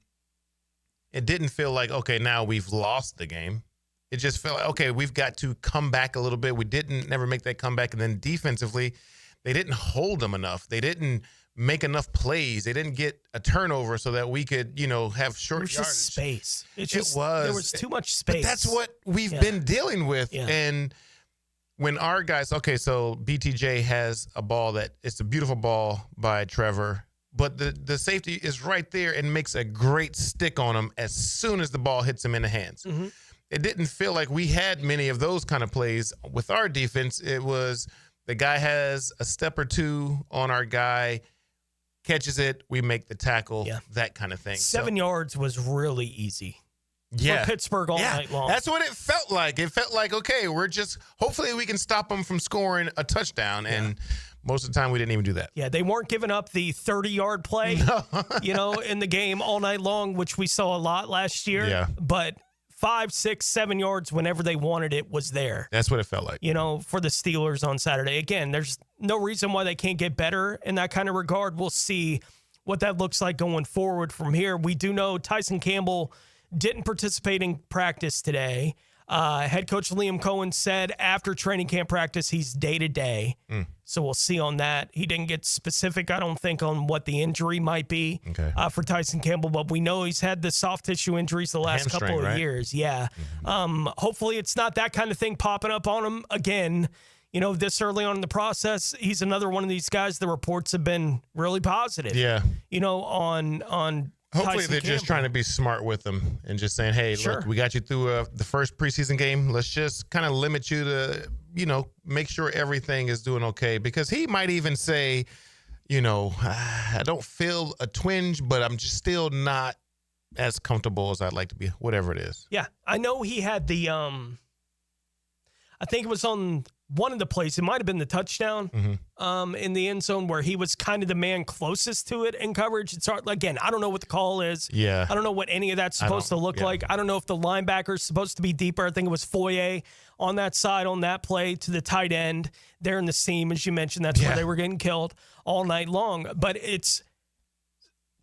it didn't feel like, okay, now we've lost the game. It just felt like, okay, we've got to come back a little bit. We never make that comeback. And then defensively, they didn't hold them enough. They didn't make enough plays. They didn't get a turnover so that we could, have short yardage. Just space. There was too much But space. that's what we've been dealing with. Yeah. And when our guys, okay, so BTJ has a ball that it's a beautiful ball by Trevor, but the safety is right there and makes a great stick on him as soon as the ball hits him in the hands. Mm-hmm. it didn't feel like we had many of those kind of plays with our defense. It was the guy has a step or two on our guy, catches it, we make the tackle, that kind of thing. 7 yards was really easy. Yeah. For Pittsburgh all night long. That's what it felt like. It felt like, okay, hopefully we can stop them from scoring a touchdown. And most of the time we didn't even do that. Yeah, they weren't giving up the 30-yard play, in the game all night long, which we saw a lot last year. Yeah. But 5, 6, 7 yards whenever they wanted it was there. That's what it felt like. For the Steelers on Saturday. Again, there's no reason why they can't get better in that kind of regard. We'll see what that looks like going forward from here. We do know Tyson Campbell didn't participate in practice today. Head coach Liam Cohen said after training camp practice, he's day-to-day. So we'll see on that. He didn't get specific, I don't think, on what the injury might be for Tyson Campbell, but we know he's had the soft tissue injuries the last couple of years. Yeah. Hopefully it's not that kind of thing popping up on him again. This early on in the process. He's another one of these guys. The reports have been really positive. Yeah. On Hopefully Tyson they're Campbell. just trying to be smart with them and just saying, hey, look, we got you through the first preseason game. Let's just kind of limit you to, make sure everything is doing okay. Because he might even say, I don't feel a twinge, but I'm just still not as comfortable as I'd like to be, whatever it is. Yeah. I know he had the, I think it was on one of the plays. It might have been the touchdown in the end zone where he was kind of the man closest to it in coverage. It's hard. Again, I don't know what the call is. Yeah. I don't know what any of that's supposed to look like. I don't know if the linebacker's supposed to be deeper. I think it was Foye on that side on that play to the tight end there in the seam, as you mentioned. That's where they were getting killed all night long. But it's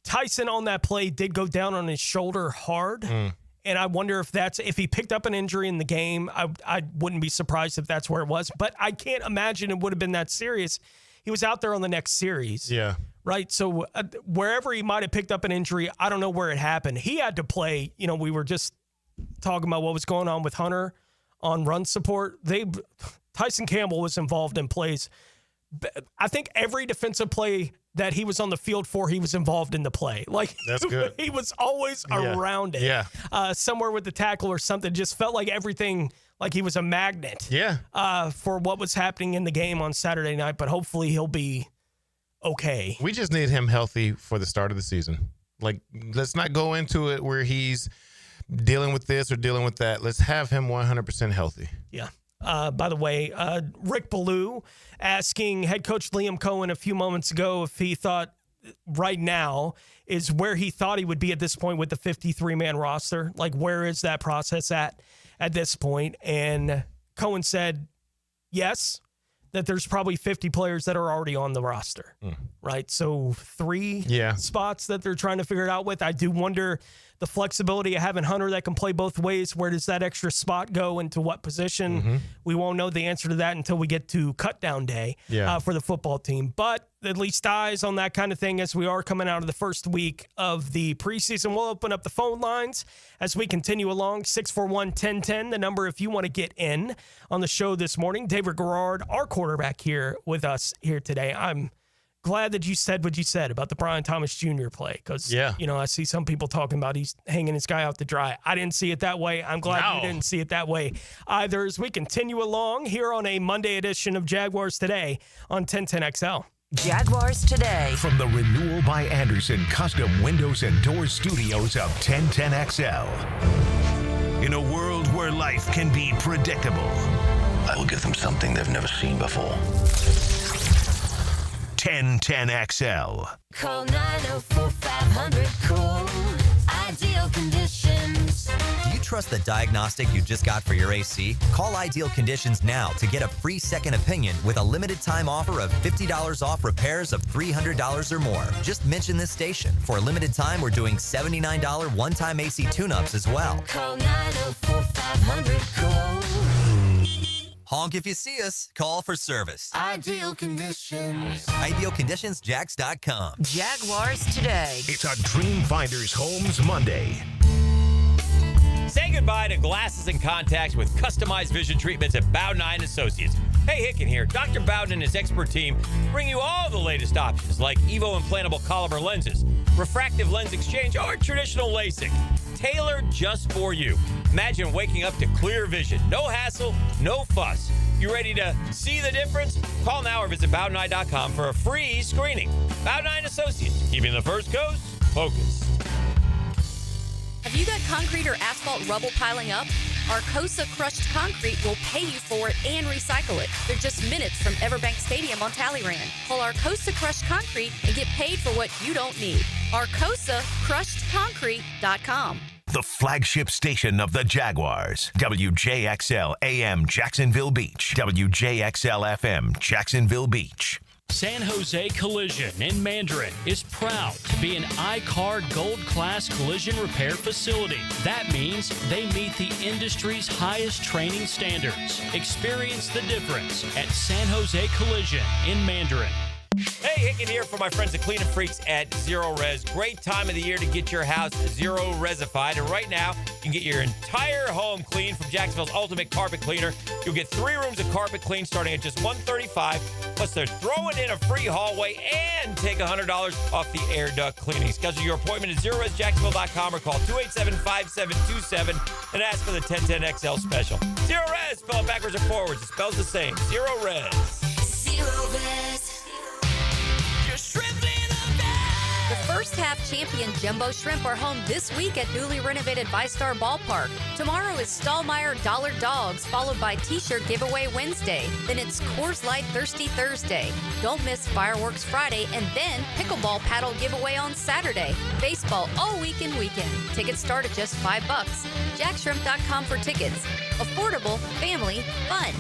Tyson on that play did go down on his shoulder hard. And I wonder if he picked up an injury in the game, I wouldn't be surprised if that's where it was. But I can't imagine it would have been that serious. He was out there on the next series. Yeah. Right? So wherever he might have picked up an injury, I don't know where it happened. He had to play. We were just talking about what was going on with Hunter on run support. Tyson Campbell was involved in plays. I think every defensive play that he was on the field for, he was involved in the play. Like, that's good. He was always around it. Yeah. Somewhere with the tackle or something. Just felt like everything, like he was a magnet. Yeah. For what was happening in the game on Saturday night. But hopefully he'll be okay. We just need him healthy for the start of the season. Like, let's not go into it where he's dealing with this or dealing with that. Let's have him 100% healthy. Yeah. By the way, Rick Ballou asking head coach Liam Cohen a few moments ago if he thought right now is where he thought he would be at this point with the 53-man roster. Like, where is that process at this point? And Cohen said, yes, that there's probably 50 players that are already on the roster, right? So 3 spots that they're trying to figure it out with. I do wonder the flexibility of having Hunter that can play both ways. Where does that extra spot go, into what position? We won't know the answer to that until we get to cut down day for the football team. But at least eyes on that kind of thing as we are coming out of the first week of the preseason. We'll open up the phone lines as we continue along. 641-1010, the number if you want to get in on the show this morning. David Garrard, our quarterback, here with us here today. I'm glad that you said what you said about the Brian Thomas Jr. play because, I see some people talking about he's hanging his guy out to dry. I didn't see it that way. I'm glad you didn't see it that way either as we continue along here on a Monday edition of Jaguars Today on 1010XL. Jaguars Today. From the Renewal by Anderson Custom Windows and Doors Studios of 1010XL. In a world where life can be predictable, I will give them something they've never seen before. 1010XL. Call 904-500-COOL. Ideal Conditions. Do you trust the diagnostic you just got for your AC? Call Ideal Conditions now to get a free second opinion with a limited time offer of $50 off repairs of $300 or more. Just mention this station. For a limited time, we're doing $79 one-time AC tune-ups as well. Call 904-500-COOL. Honk if you see us. Call for service. Ideal Conditions. IdealConditionsJax.com. Jaguars Today. It's a Dream Finders Homes Monday. Say goodbye to glasses and contacts with customized vision treatments at Bowden Eye & Associates. Hey, Hicken here. Dr. Bowden and his expert team bring you all the latest options like Evo implantable Collamer lenses, refractive lens exchange, or traditional LASIK. tailored just for you. Imagine waking up to clear vision. No hassle, no fuss. You ready to see the difference? Call now or visit Bowden9.com for a free screening. Bowden9 Associates, keeping the first coast focused. Have you got concrete or asphalt rubble piling up? Arcosa Crushed Concrete will pay you for it and recycle it. They're just minutes from Everbank Stadium on Talleyrand. Call Arcosa Crushed Concrete and get paid for what you don't need. ArcosaCrushedConcrete.com. The flagship station of the Jaguars. WJXL AM Jacksonville Beach. WJXL FM Jacksonville Beach. San Jose Collision in Mandarin is proud to be an I-CAR Gold Class collision repair facility. That means they meet the industry's highest training standards. Experience the difference at San Jose Collision in Mandarin. Hey, Hicken here for my friends at Clean and Freaks at Zero Res. Great time of the year to get your house Zero Resified. And right now, you can get your entire home clean from Jacksonville's ultimate carpet cleaner. You'll get 3 rooms of carpet clean starting at just $135. Plus, they're throwing in a free hallway and take $100 off the air duct cleaning. Schedule your appointment at ZeroResJacksonville.com or call 287-5727 and ask for the 1010XL special. Zero Res, spell it backwards or forwards. It spells the same. Zero Res. Zero Res. The first half champion Jumbo Shrimp are home this week at newly renovated VyStar Ballpark. Tomorrow is Stallmeyer Dollar Dogs, followed by T-shirt giveaway Wednesday. Then it's Coors Light Thirsty Thursday. Don't miss Fireworks Friday and then Pickleball Paddle giveaway on Saturday. Baseball all weekend. Tickets start at just $5. JackShrimp.com for tickets. Affordable, family, fun.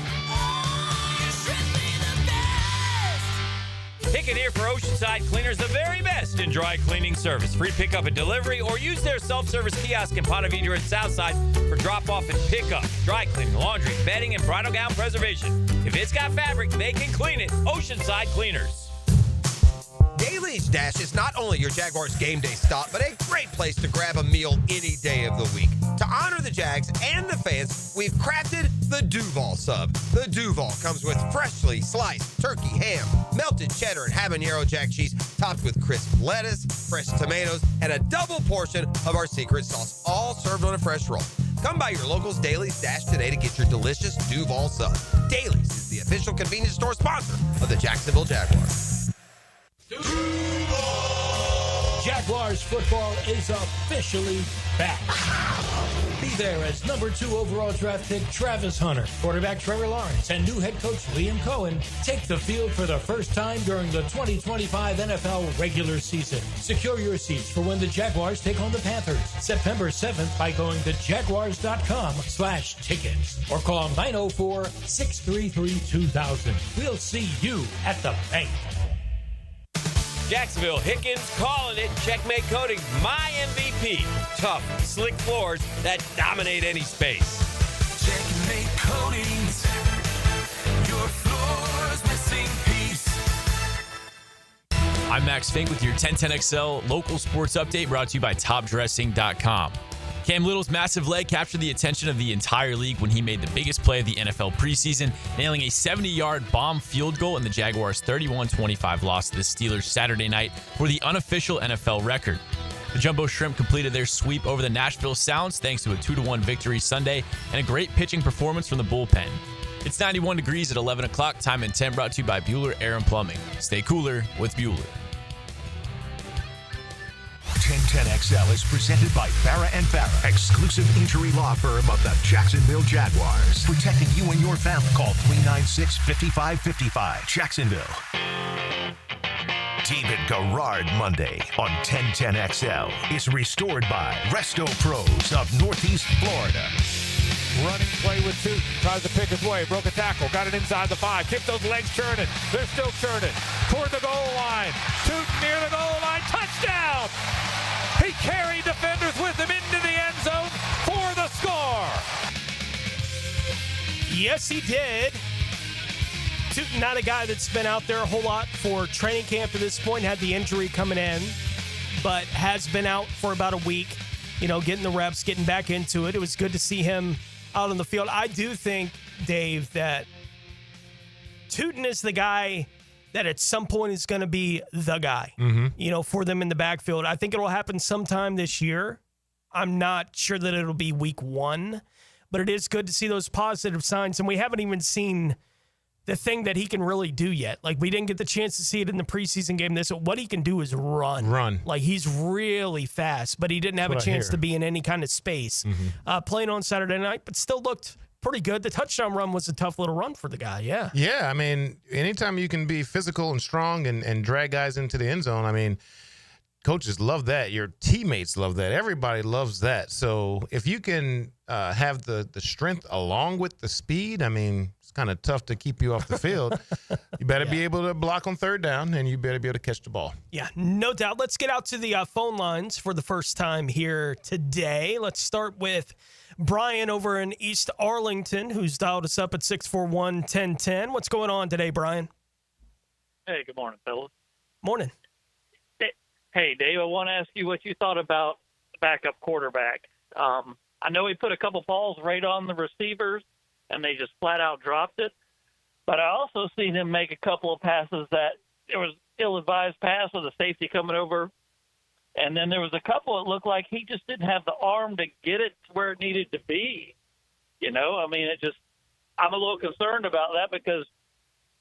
Hicken here for Oceanside Cleaners, the very best in dry cleaning service. Free pickup and delivery, or use their self-service kiosk in Ponte Vedra and Southside for drop-off and pickup. Dry cleaning, laundry, bedding, and bridal gown preservation. If it's got fabric, they can clean it. Oceanside Cleaners. Daly's Dash is not only your Jaguars game day stop, but a great place to grab a meal any day of the week. To honor the Jags and the fans, we've crafted the Duval Sub. The Duval comes with freshly sliced turkey, ham, melted cheddar, and habanero jack cheese, topped with crisp lettuce, fresh tomatoes, and a double portion of our secret sauce, all served on a fresh roll. Come by your local's Daly's Dash today to get your delicious Duval Sub. Daly's is the official convenience store sponsor of the Jacksonville Jaguars. Jaguars football is officially back. Be there as number 2 overall draft pick Travis Hunter, quarterback Trevor Lawrence, and new head coach Liam Cohen take the field for the first time during the 2025 NFL regular season. Secure your seats for when the Jaguars take on the Panthers September 7th by going to jaguars.com/tickets or call 904-633-2000. We'll see you at the bank. Jacksonville Hickens calling it. Checkmate Coating, my MVP. Tough, slick floors that dominate any space. Checkmate Coatings. Your floor's missing piece. I'm Max Fink with your 1010XL local sports update brought to you by topdressing.com. Cam Little's massive leg captured the attention of the entire league when he made the biggest play of the NFL preseason, nailing a 70-yard bomb field goal in the Jaguars' 31-25 loss to the Steelers Saturday night for the unofficial NFL record. The Jumbo Shrimp completed their sweep over the Nashville Sounds thanks to a 2-1 victory Sunday and a great pitching performance from the bullpen. It's 91 degrees at 11 o'clock, time and 10, brought to you by Bueller Air and Plumbing. Stay cooler with Bueller. 1010XL is presented by Farah & Farah, exclusive injury law firm of the Jacksonville Jaguars. Protecting you and your family. Call 396-5555. Jacksonville. David Garrard Monday on 1010XL is restored by Resto Pros of Northeast Florida. Running play with Tootin. Tries to pick his way. Broke a tackle. Got it inside the 5. Keep those legs churning. They're still churning. Toward the goal line. Tootin near the goal line. Touchdown! He carried defenders with him into the end zone for the score. Yes, he did. Tootin, not a guy that's been out there a whole lot for training camp to this point. Had the injury coming in, but has been out for about a week. You know, getting the reps, getting back into it. It was good to see him out on the field. I do think, Dave, that Tootin is the guy that at some point is going to be the guy, you know, for them in the backfield. I think it will happen sometime this year. I'm not sure that it'll be week 1, but it is good to see those positive signs. And we haven't even seen the thing that he can really do yet. Like, we didn't get the chance to see it in the preseason game. What he can do is run. Like, he's really fast, but he didn't have a chance to be in any kind of space. Playing on Saturday night, but still looked pretty good. The touchdown run was a tough little run for the guy, yeah. Yeah, I mean, anytime you can be physical and strong and drag guys into the end zone, I mean, coaches love that. Your teammates love that. Everybody loves that. So if you can have the strength along with the speed, I mean, it's kind of tough to keep you off the field. You better be able to block on third down, and you better be able to catch the ball. Yeah, no doubt. Let's get out to the phone lines for the first time here today. Let's start with Brian over in East Arlington, who's dialed us up at 641-1010. What's going on today, Brian? Hey, good morning, fellas. Morning. Hey, Dave, I want to ask you what you thought about the backup quarterback. I know he put a couple balls right on the receivers, and they just flat out dropped it. But I also seen him make a couple of passes that there was ill-advised pass with a safety coming over. And then there was a couple that looked like he just didn't have the arm to get it to where it needed to be. You know, I mean, I'm a little concerned about that because,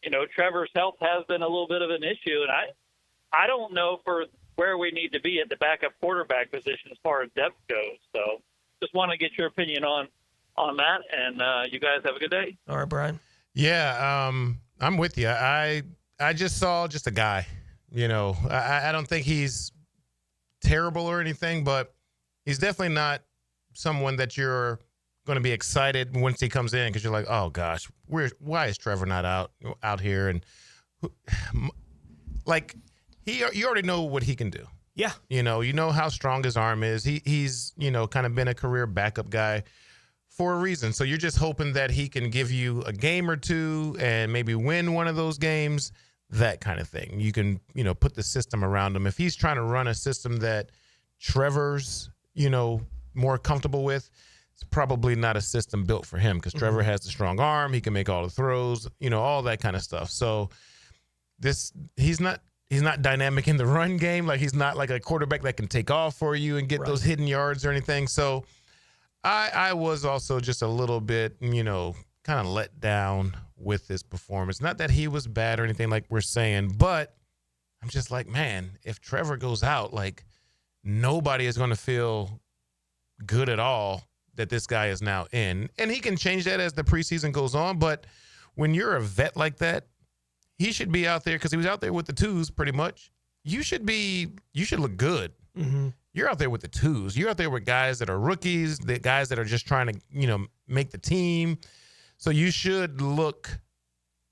you know, Trevor's health has been a little bit of an issue. And I don't know for where we need to be at the backup quarterback position as far as depth goes. So just want to get your opinion on that. And you guys have a good day. All right, Brian. Yeah, I'm with you. I just saw just a guy. You know, I don't think he's terrible or anything, but he's definitely not someone that you're going to be excited once he comes in because you're like, oh gosh, why is Trevor not out here? And like you already know what he can do. Yeah, you know how strong his arm is. He's kind of been a career backup guy for a reason. So you're just hoping that he can give you a game or two and maybe win one of those games. That kind of thing. You can, put the system around him. If he's trying to run a system that Trevor's, more comfortable with, it's probably not a system built for him because Trevor has the strong arm. He can make all the throws, all that kind of stuff. So he's not dynamic in the run game. Like he's not like a quarterback that can take off for you and get those hidden yards or anything. So I was also just a little bit, kind of let down with his performance. Not that he was bad or anything like we're saying, but I'm just like, man, if Trevor goes out, like nobody is going to feel good at all that this guy is now in. And he can change that as the preseason goes on, but when you're a vet like that, he should be out there because he was out there with the twos pretty much. You should look good. Mm-hmm. You're out there with the twos. You're out there with guys that are rookies, the guys that are just trying to, make the team. So you should look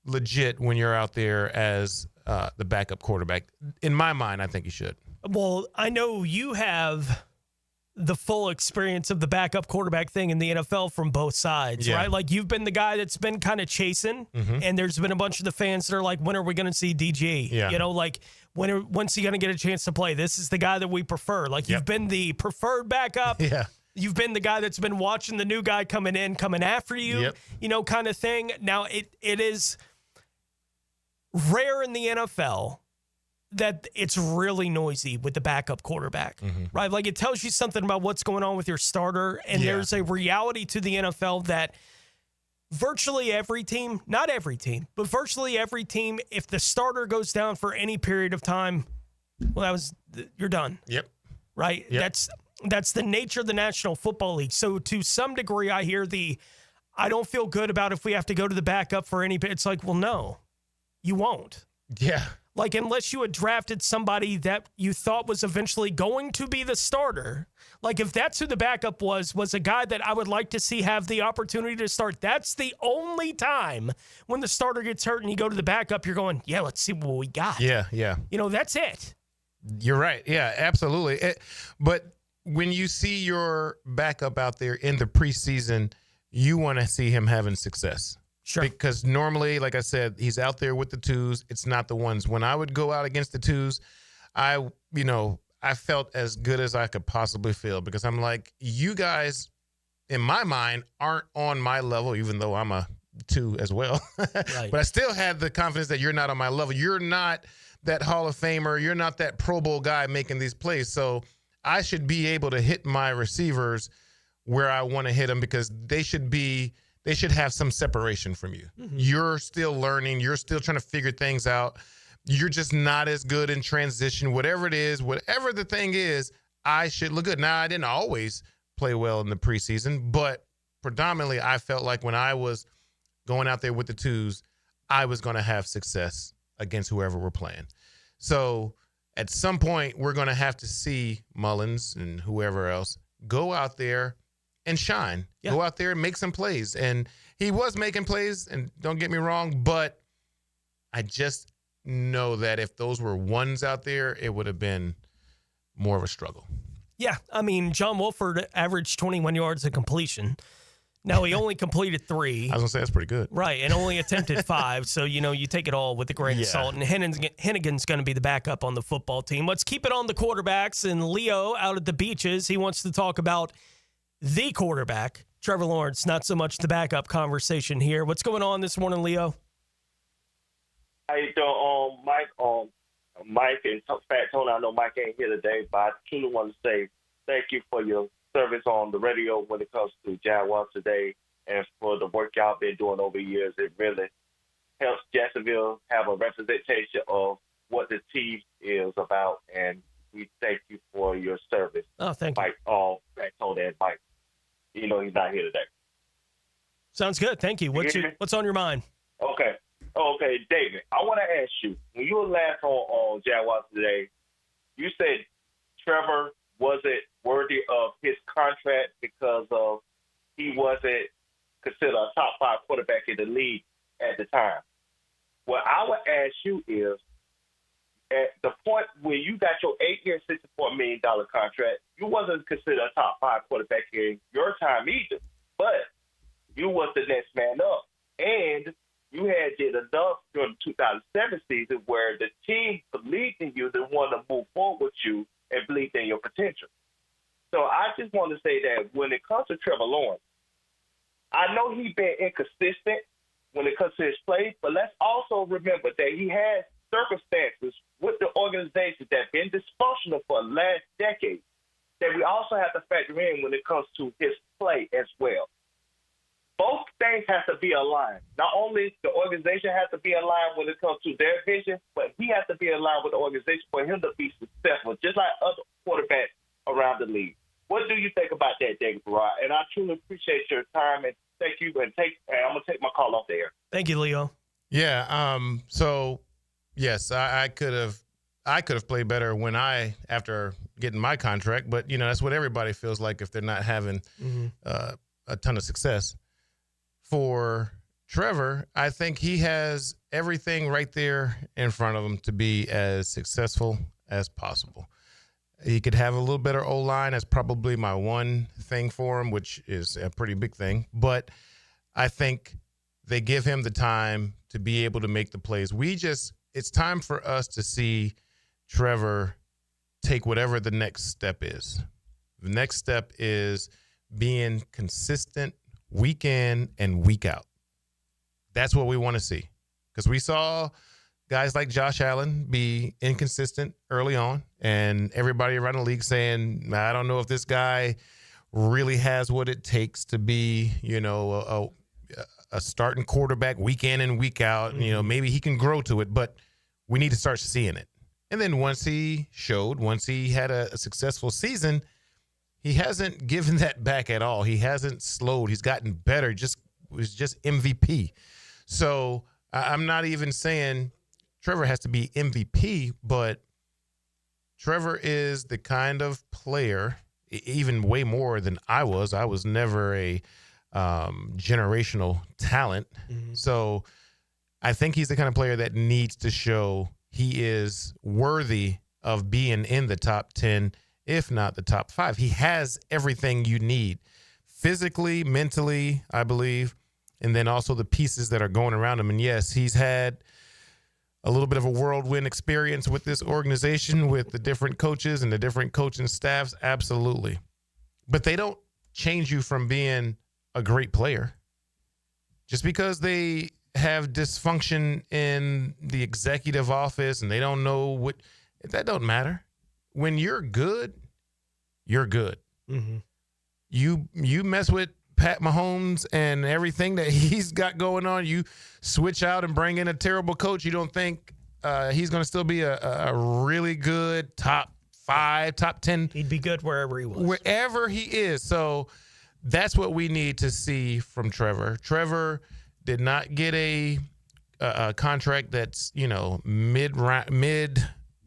legit when you're out there as the backup quarterback. In my mind, I think you should. Well, I know you have the full experience of the backup quarterback thing in the NFL from both sides, right? Like you've been the guy that's been kind of chasing, and there's been a bunch of the fans that are like, when are we going to see DG? Yeah. Like when's he going to get a chance to play? This is the guy that we prefer. Like you've been the preferred backup. Yeah. You've been the guy that's been watching the new guy coming after you, kind of thing. Now, it is rare in the NFL that it's really noisy with the backup quarterback, right? Like it tells you something about what's going on with your starter. And there's a reality to the NFL that virtually every team, not every team, but virtually every team, if the starter goes down for any period of time, well, you're done. Yep. Right? Yep. That's the nature of the National Football League. So to some degree, I hear I don't feel good about if we have to go to the backup for any. It's like, well, no, you won't. Yeah. Like, unless you had drafted somebody that you thought was eventually going to be the starter. Like, if that's who the backup was a guy that I would like to see have the opportunity to start. That's the only time when the starter gets hurt and you go to the backup, you're going, yeah, let's see what we got. Yeah. That's it. You're right. Yeah, absolutely. But when you see your backup out there in the preseason, you want to see him having success. Sure. Because normally, like I said, he's out there with the twos. It's not the ones. When I would go out against the twos, I felt as good as I could possibly feel because I'm like, you guys, in my mind, aren't on my level, even though I'm a 2 as well. Right. But I still had the confidence that you're not on my level. You're not that Hall of Famer. You're not that Pro Bowl guy making these plays. So I should be able to hit my receivers where I want to hit them because they should have some separation from you. Mm-hmm. You're still learning. You're still trying to figure things out. You're just not as good in transition. Whatever it is, whatever the thing is, I should look good. Now, I didn't always play well in the preseason, but predominantly I felt like when I was going out there with the twos, I was going to have success against whoever we're playing. So at some point, we're going to have to see Mullins and whoever else go out there and shine. Yeah. Go out there and make some plays. And he was making plays, and don't get me wrong, but I just know that if those were ones out there, it would have been more of a struggle. Yeah, I mean, John Wolford averaged 21 yards of completion. Now, he only completed 3. I was going to say that's pretty good. Right, and only attempted 5. So, you take it all with a grain of salt. And Hennigan's going to be the backup on the football team. Let's keep it on the quarterbacks. And Leo out at the Beaches, he wants to talk about the quarterback, Trevor Lawrence, not so much the backup conversation here. What's going on this morning, Leo? How you doing, Mike? Mike and Fat Tony, I know Mike ain't here today, but I truly want to say thank you for your service on the radio when it comes to Jaguars Today and for the work y'all been doing over the years. It really helps Jacksonville have a representation of what the team is about, and we thank you for your service. Oh, thank you. Mike, Fat Tony and Mike. He's not here today. Sounds good. Thank you. What's on your mind? Okay, David, I want to ask you, when you were last on Jaguars Today, you said Trevor wasn't worthy of his contract because of he wasn't considered a top 5 quarterback in the league at the time. What I would ask you is, at the point where you got your 8-year, $64 million contract, you wasn't considered a top 5 quarterback in your time either, but you was the next man up. And you had did enough during the 2007 season where the team believed in you, they wanted to move forward with you and believed in your potential. So I just want to say that when it comes to Trevor Lawrence, I know he's been inconsistent when it comes to his play, but let's also remember that he has circumstances with the organization that have been dysfunctional for the last decade that we also have to factor in when it comes to his play as well. Both things have to be aligned. Not only the organization has to be aligned when it comes to their vision, but he has to be aligned with the organization for him to be successful, just like other quarterbacks around the league. What do you think about that, David Barra? And I truly appreciate your time, and thank you. And I'm going to take my call off the air. Thank you, Leo. Yeah. So yes, I could have played better after getting my contract, but that's what everybody feels like if they're not having a ton of success. For Trevor, I think he has everything right there in front of him to be as successful as possible. He could have a little better O-line. That's probably my one thing for him, which is a pretty big thing. But I think they give him the time to be able to make the plays. It's time for us to see Trevor take whatever the next step is. The next step is being consistent week in and week out. That's what we want to see. Because we saw guys like Josh Allen be inconsistent early on, and everybody around the league saying, I don't know if this guy really has what it takes to be, a starting quarterback week in and week out. Mm-hmm. Maybe he can grow to it, but we need to start seeing it. And then once he had a successful season, he hasn't given that back at all. He hasn't slowed. He's gotten better. Was just MVP. So I'm not even saying Trevor has to be MVP, but Trevor is the kind of player, even way more than I was. I was never a generational talent. Mm-hmm. So I think he's the kind of player that needs to show he is worthy of being in the top 10, if not the top 5. He has everything you need physically, mentally, I believe, and then also the pieces that are going around him. And yes, he's had a little bit of a whirlwind experience with this organization, with the different coaches and the different coaching staffs. Absolutely. But they don't change you from being a great player. Just because they have dysfunction in the executive office and they don't know that don't matter. When you're good, you're good. Mm-hmm. You mess with Pat Mahomes and everything that he's got going on, you switch out and bring in a terrible coach, you don't think he's going to still be a really good top 5, top 10? He'd be good wherever he was. Wherever he is. So that's what we need to see from Trevor. Trevor did not get a contract that's, mid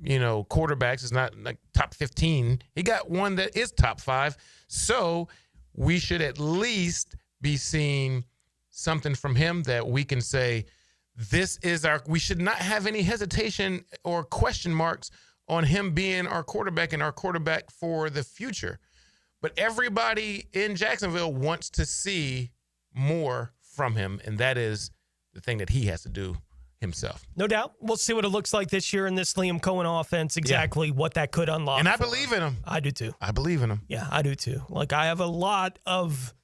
quarterbacks. It's not like top 15. He got one that is top 5. So we should at least be seeing something from him that we can say, we should not have any hesitation or question marks on him being our quarterback and our quarterback for the future. But everybody in Jacksonville wants to see more from him, and that is the thing that he has to do himself. No doubt. We'll see what it looks like this year in this Liam Cohen offense, exactly what that could unlock. And I believe in him. I do too. I believe in him. Yeah, I do too. I have a lot of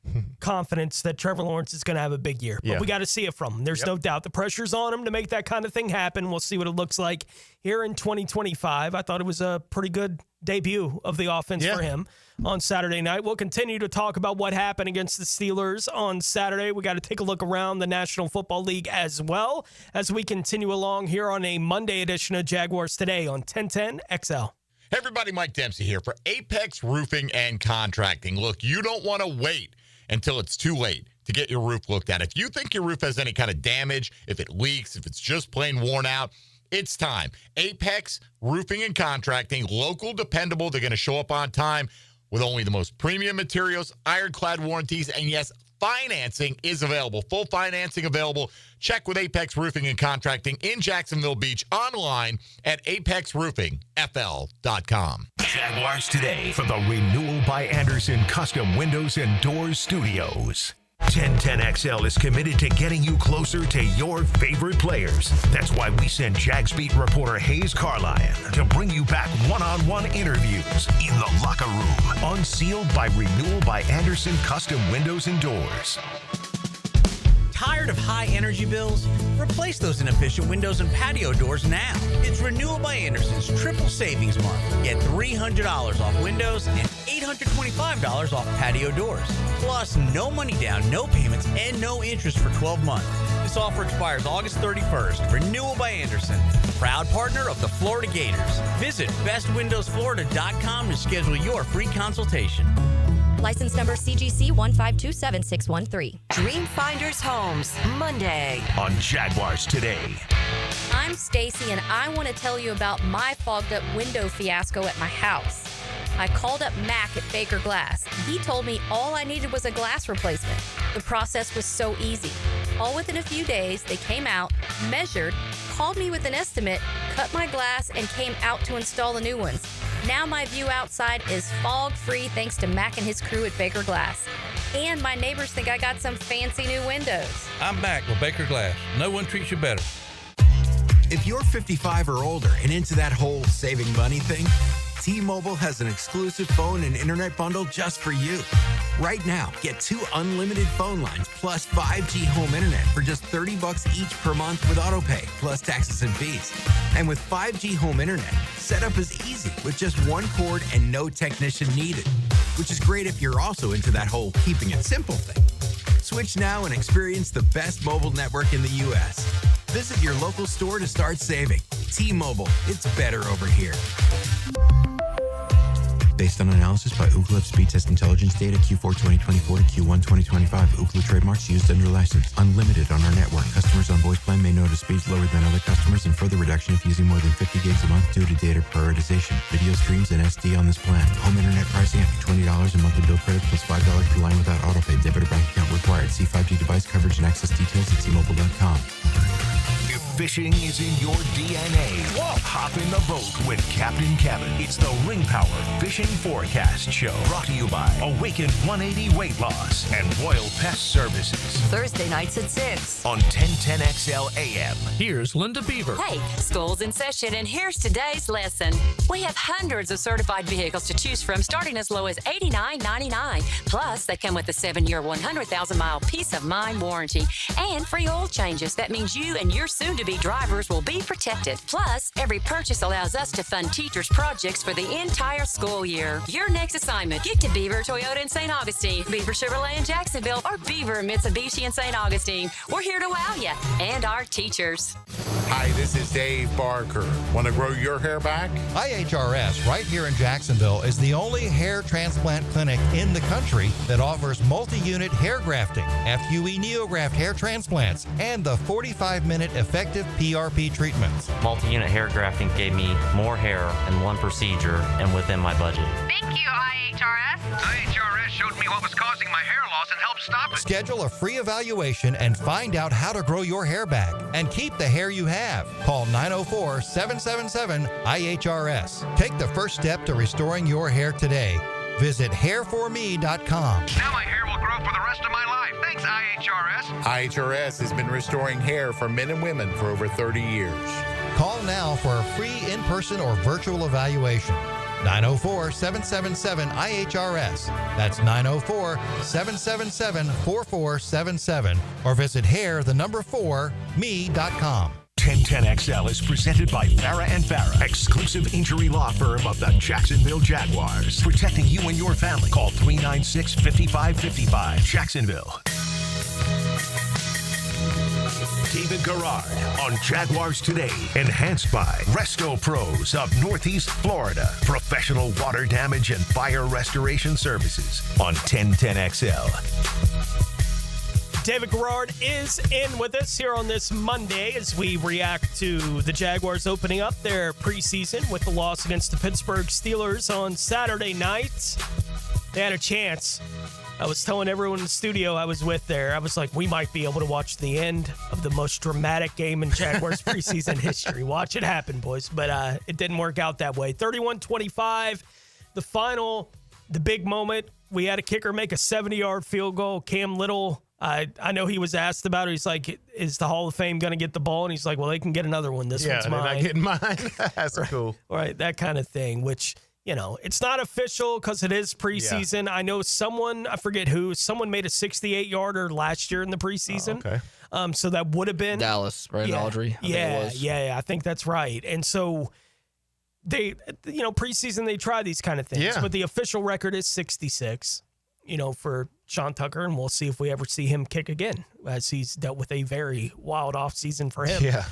confidence that Trevor Lawrence is going to have a big year. But we got to see it from him. There's no doubt. The pressure's on him to make that kind of thing happen. We'll see what it looks like here in 2025. I thought it was a pretty good debut of the offense for him on Saturday night. We'll continue to talk about what happened against the Steelers on Saturday. We got to take a look around the National Football League as well as we continue along here on a Monday edition of Jaguars Today on 1010 XL. Hey everybody, Mike Dempsey here for Apex Roofing and Contracting. Look, you don't want to wait until it's too late to get your roof looked at. If you think your roof has any kind of damage, if it leaks, if it's just plain worn out, it's time. Apex Roofing and Contracting, local, dependable. They're going to show up on time with only the most premium materials, ironclad warranties, and yes, financing is available. Full financing available. Check with Apex Roofing and Contracting in Jacksonville Beach online at apexroofingfl.com. Jaguars Today for the Renewal by Anderson Custom Windows and Doors Studios. 1010XL is committed to getting you closer to your favorite players. That's why we sent Jags beat reporter Hayes Carlyon to bring you back one-on-one interviews in the locker room, unsealed by Renewal by Anderson Custom Windows and Doors. Tired of high energy bills? Replace those inefficient windows and patio doors now. It's Renewal by Anderson's triple savings month. Get $300 off windows and $825 off patio doors. Plus, no money down, no payments, and no interest for 12 months. This offer expires August 31st. Renewal by Anderson, proud partner of the Florida Gators. Visit bestwindowsflorida.com to schedule your free consultation. License number CGC 1527613. Dreamfinders Homes, Monday. On Jaguars Today. I'm Stacy, and I want to tell you about my fogged up window fiasco at my house. I called up Mac at Baker Glass. He told me all I needed was a glass replacement. The process was so easy. All within a few days, they came out, measured, called me with an estimate, cut my glass, and came out to install the new ones. Now my view outside is fog-free thanks to Mac and his crew at Baker Glass. And my neighbors think I got some fancy new windows. I'm Mac with Baker Glass. No one treats you better. If you're 55 or older and into that whole saving money thing, T-Mobile has an exclusive phone and internet bundle just for you. Right now, get 2 unlimited phone lines plus 5G home internet for just $30 each per month with autopay, plus taxes and fees. And with 5G home internet, setup is easy with just 1 cord and no technician needed, which is great if you're also into that whole keeping it simple thing. Switch now and experience the best mobile network in the U.S. Visit your local store to start saving. T-Mobile, it's better over here. Based on analysis by Ookla Speed Test Intelligence data Q4 2024 to Q1 2025. Ookla trademarks used under license. Unlimited on our network. Customers on voice plan may notice speeds lower than other customers and further reduction if using more than 50 gigs a month due to data prioritization. Video streams and SD on this plan. Home internet pricing after $20 a monthly bill credit plus $5 per line without autopay. Debit or bank account required. See 5G device coverage and access details at T-Mobile.com. If fishing is in your DNA, hop in the boat with Captain Kevin. It's the Ring Power Fishing Forecast Show. Brought to you by Awaken 180 Weight Loss and Royal Pest Services. Thursday nights at 6. On 1010XL AM. Here's Linda Beaver. Hey, school's in session, and here's today's lesson. We have hundreds of certified vehicles to choose from, starting as low as $89.99. Plus, they come with a 7-year, 100,000-mile peace of mind warranty and free oil changes. That means you and your soon-to-be soon-to-be drivers will be protected. Plus, every purchase allows us to fund teachers' projects for the entire school year. Your next assignment, get to Beaver Toyota in St. Augustine, Beaver Chevrolet in Jacksonville, or Beaver Mitsubishi in St. Augustine. We're here to wow you and our teachers. Hi, this is Dave Barker. Want to grow your hair back? IHRS, right here in Jacksonville, is the only hair transplant clinic in the country that offers multi-unit hair grafting, FUE NeoGraft hair transplants, and the 45-minute effective PRP treatments. Multi-unit hair grafting gave me more hair in one procedure and within my budget. Thank you, IHRS. IHRS showed me what was causing my hair loss and helped stop it. Schedule a free evaluation and find out how to grow your hair back and keep the hair you have. Call 904-777-IHRS. Take the first step to restoring your hair today. Visit hairforme.com. Now my hair will grow for the rest of my life. Thanks, IHRS. IHRS has been restoring hair for men and women for over 30 years. Call now for a free in-person or virtual evaluation. 904-777-IHRS. That's 904-777-4477. Or visit hair4me.com. 1010XL is presented by Farah and Farah, exclusive injury law firm of the Jacksonville Jaguars. Protecting you and your family. Call 396-5555. Jacksonville. David Garrard on Jaguars Today. Enhanced by Resto Pros of Northeast Florida. Professional water damage and fire restoration services on 1010XL. David Garrard is in with us here on this Monday as we react to the Jaguars opening up their preseason with the loss against the Pittsburgh Steelers on Saturday night. They had a chance. I was telling everyone in the studio I was with there, I was like, we might be able to watch the end of the most dramatic game in Jaguars preseason history. Watch it happen, boys. But it didn't work out that way. 31-25, the final, the big moment. We had a kicker make a 70-yard field goal. Cam Little, I know he was asked about it. He's like, is the Hall of Fame going to get the ball? And he's like, well, they can get another one. This one's mine. They're not getting mine. That's cool. Right, that kind of thing, which, you know, it's not official because it is preseason. Yeah. I know someone, I forget who, someone made a 68-yarder last year in the preseason. Oh, okay. So that would have been Dallas, right? Yeah, Audrey. Yeah, I think that's right. And so they, you know, preseason, they try these kind of things. Yeah. But the official record is 66, you know, for Sean Tucker, and we'll see if we ever see him kick again, as he's dealt with a very wild offseason for him. Yeah.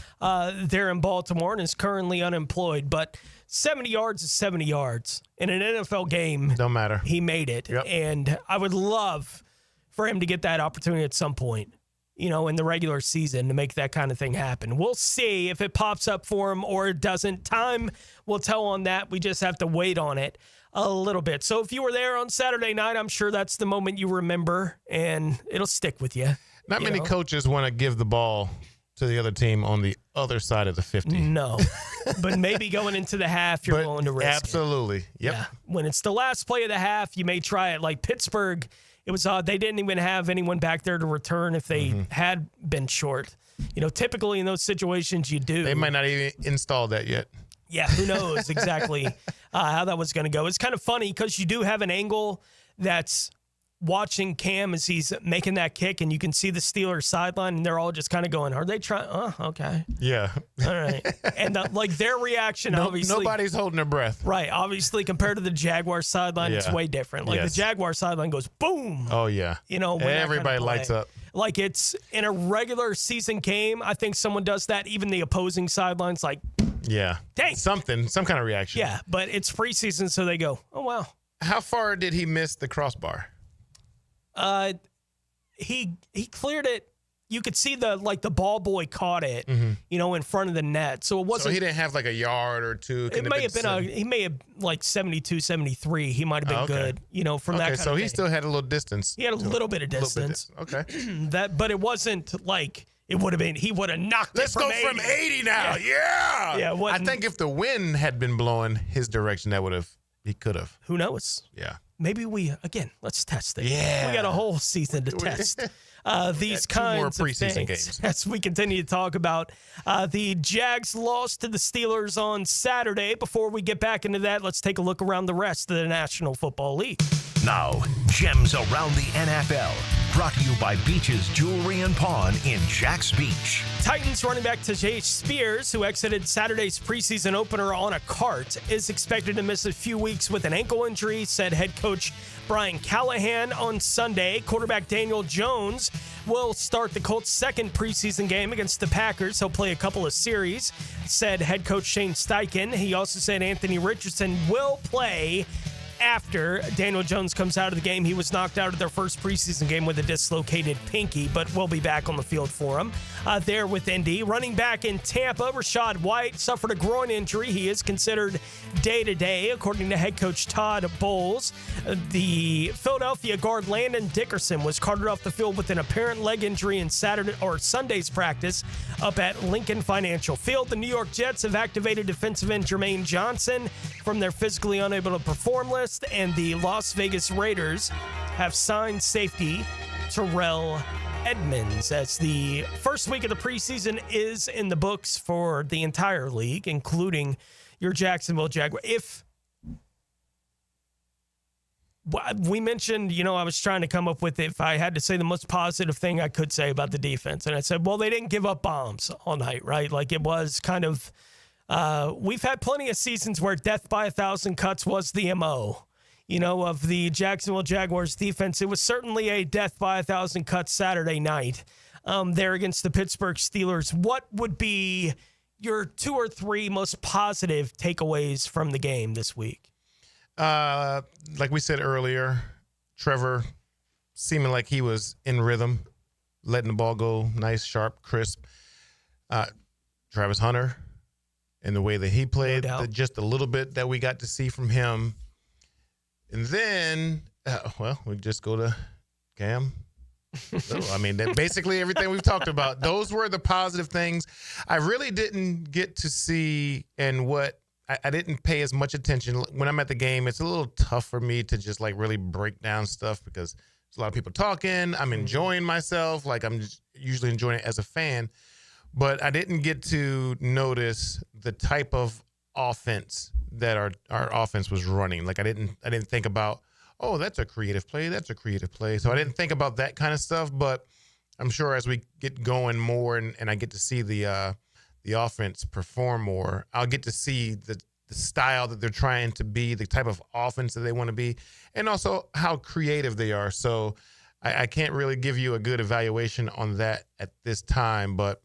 They're in Baltimore and is currently unemployed, but 70 yards is 70 yards. In an NFL game, don't matter. He made it. Yep. And I would love for him to get that opportunity at some point, you know, in the regular season to make that kind of thing happen. We'll see if it pops up for him or it doesn't. Time will tell on that. We just have to wait on it a little bit. So if you were there on Saturday night, I'm sure that's the moment you remember, and it'll stick with you. Not many coaches want to give the ball to the other team on the other side of the 50. No. But maybe going into the half, you're willing to risk absolutely. it. Yep. Yeah. When it's the last play of the half, you may try it. Like Pittsburgh, it was odd. They didn't even have anyone back there to return if they had been short. You know, typically in those situations, you do. They might not even install that yet. Yeah, who knows exactly how that was going to go. It's kind of funny because you do have an angle that's watching Cam as he's making that kick, and you can see the Steelers sideline, and they're all just kind of going, are they trying? Oh, okay. Yeah. All right. And like their reaction, obviously. Nobody's holding their breath. Right. Obviously, compared to the Jaguars sideline, it's way different. Like the Jaguars sideline goes boom. Oh, yeah. You know, when everybody lights up. Like it's in a regular season game, I think someone does that. Even the opposing sideline's like, yeah. Dang. Some kind of reaction. Yeah, but it's preseason, so they go, oh, wow. How far did he miss the crossbar? He cleared it. You could see the ball boy caught it, you know, in front of the net. So it wasn't. So he didn't have like a yard or two. It may have been he may have like 72, 73. He might have been good, you know, from that kind so of he thing. still had a little distance. He had a little bit of distance. Okay. But it wasn't like it would have been. He would have knocked Let's it from go 80. from 80 now. Yeah. Yeah. I think if the wind had been blowing his direction, he could have. Who knows? Yeah. Maybe let's test it. Yeah. We got a whole season to test these kinds of things. Games. As we continue to talk about the Jags lost to the Steelers on Saturday. Before we get back into that, let's take a look around the rest of the National Football League. Now, gems around the NFL. Brought to you by Beach's Jewelry and Pawn in Jacks Beach. Titans running back Tajay Spears, who exited Saturday's preseason opener on a cart, is expected to miss a few weeks with an ankle injury, said head coach Brian Callahan on Sunday. Quarterback Daniel Jones will start the Colts' second preseason game against the Packers. He'll play a couple of series, said head coach Shane Steichen. He also said Anthony Richardson will play after Daniel Jones comes out of the game. He was knocked out of their first preseason game with a dislocated pinky, but will be back on the field for him. There with Indy. Running back in Tampa, Rachaad White suffered a groin injury. He is considered day-to-day, according to head coach Todd Bowles. The Philadelphia guard Landon Dickerson was carted off the field with an apparent leg injury in Sunday's practice up at Lincoln Financial Field. The New York Jets have activated defensive end Jermaine Johnson from their physically unable to perform list, and the Las Vegas Raiders have signed safety Terrell Edmonds, as the first week of the preseason is in the books for the entire league, including your Jacksonville Jaguars. If we mentioned, I was trying to come up with, if I had to say the most positive thing I could say about the defense, and I said, well, they didn't give up bombs all night, right? Like, it was kind of, we've had plenty of seasons where death by 1,000 cuts was the MO. Of the Jacksonville Jaguars defense. It was certainly a death by 1,000 cuts Saturday night there against the Pittsburgh Steelers. What would be your 2 or 3 most positive takeaways from the game this week? Like we said earlier, Trevor seeming like he was in rhythm, letting the ball go nice, sharp, crisp. Travis Hunter and the way that he played, just a little bit that we got to see from him. And then, we just go to Cam. Basically everything we've talked about. Those were the positive things. I really didn't get to see, and what I didn't pay as much attention. When I'm at the game, it's a little tough for me to just really break down stuff because there's a lot of people talking. I'm enjoying myself. I'm just usually enjoying it as a fan. But I didn't get to notice the type of offense that our offense was running. I didn't think about, oh, that's a creative play. That's a creative play. So I didn't think about that kind of stuff. But I'm sure as we get going more and I get to see the offense perform more, I'll get to see the style that they're trying to be, the type of offense that they want to be, and also how creative they are. So I can't really give you a good evaluation on that at this time, but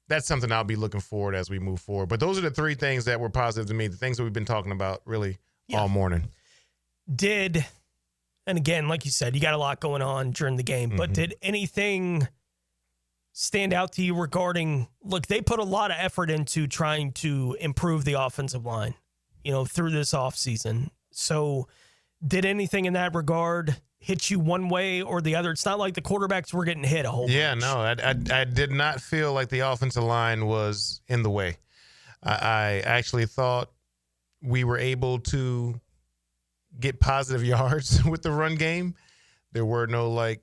that's something I'll be looking forward as we move forward. But those are the 3 things that were positive to me, the things that we've been talking about really all morning. And again, like you said, you got a lot going on during the game, but did anything stand out to you regarding, look, they put a lot of effort into trying to improve the offensive line, through this offseason. So did anything in that regard hit you one way or the other? It's not like the quarterbacks were getting hit a whole bunch. No, I did not feel like the offensive line was in the way. I actually thought we were able to get positive yards with the run game. There were no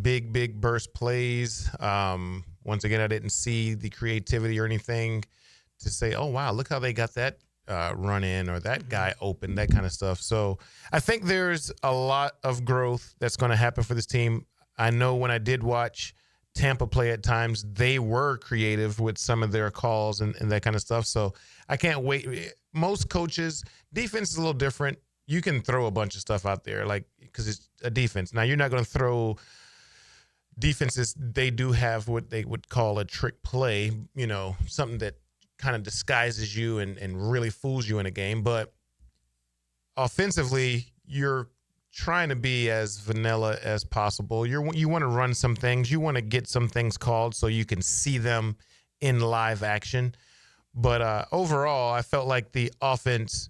big burst plays. Once again, I didn't see the creativity or anything to say, oh, wow, look how they got that run in or that guy open, that kind of stuff. So I think there's a lot of growth that's going to happen for this team. I know when I did watch Tampa play at times, they were creative with some of their calls and that kind of stuff. So I can't wait. Most coaches, defense is a little different. You can throw a bunch of stuff out there because it's a defense. Now, you're not going to throw defenses. They do have what they would call a trick play, something that kind of disguises you and really fools you in a game. But offensively, you're trying to be as vanilla as possible. You want to run some things. You want to get some things called so you can see them in live action. But overall, I felt like the offense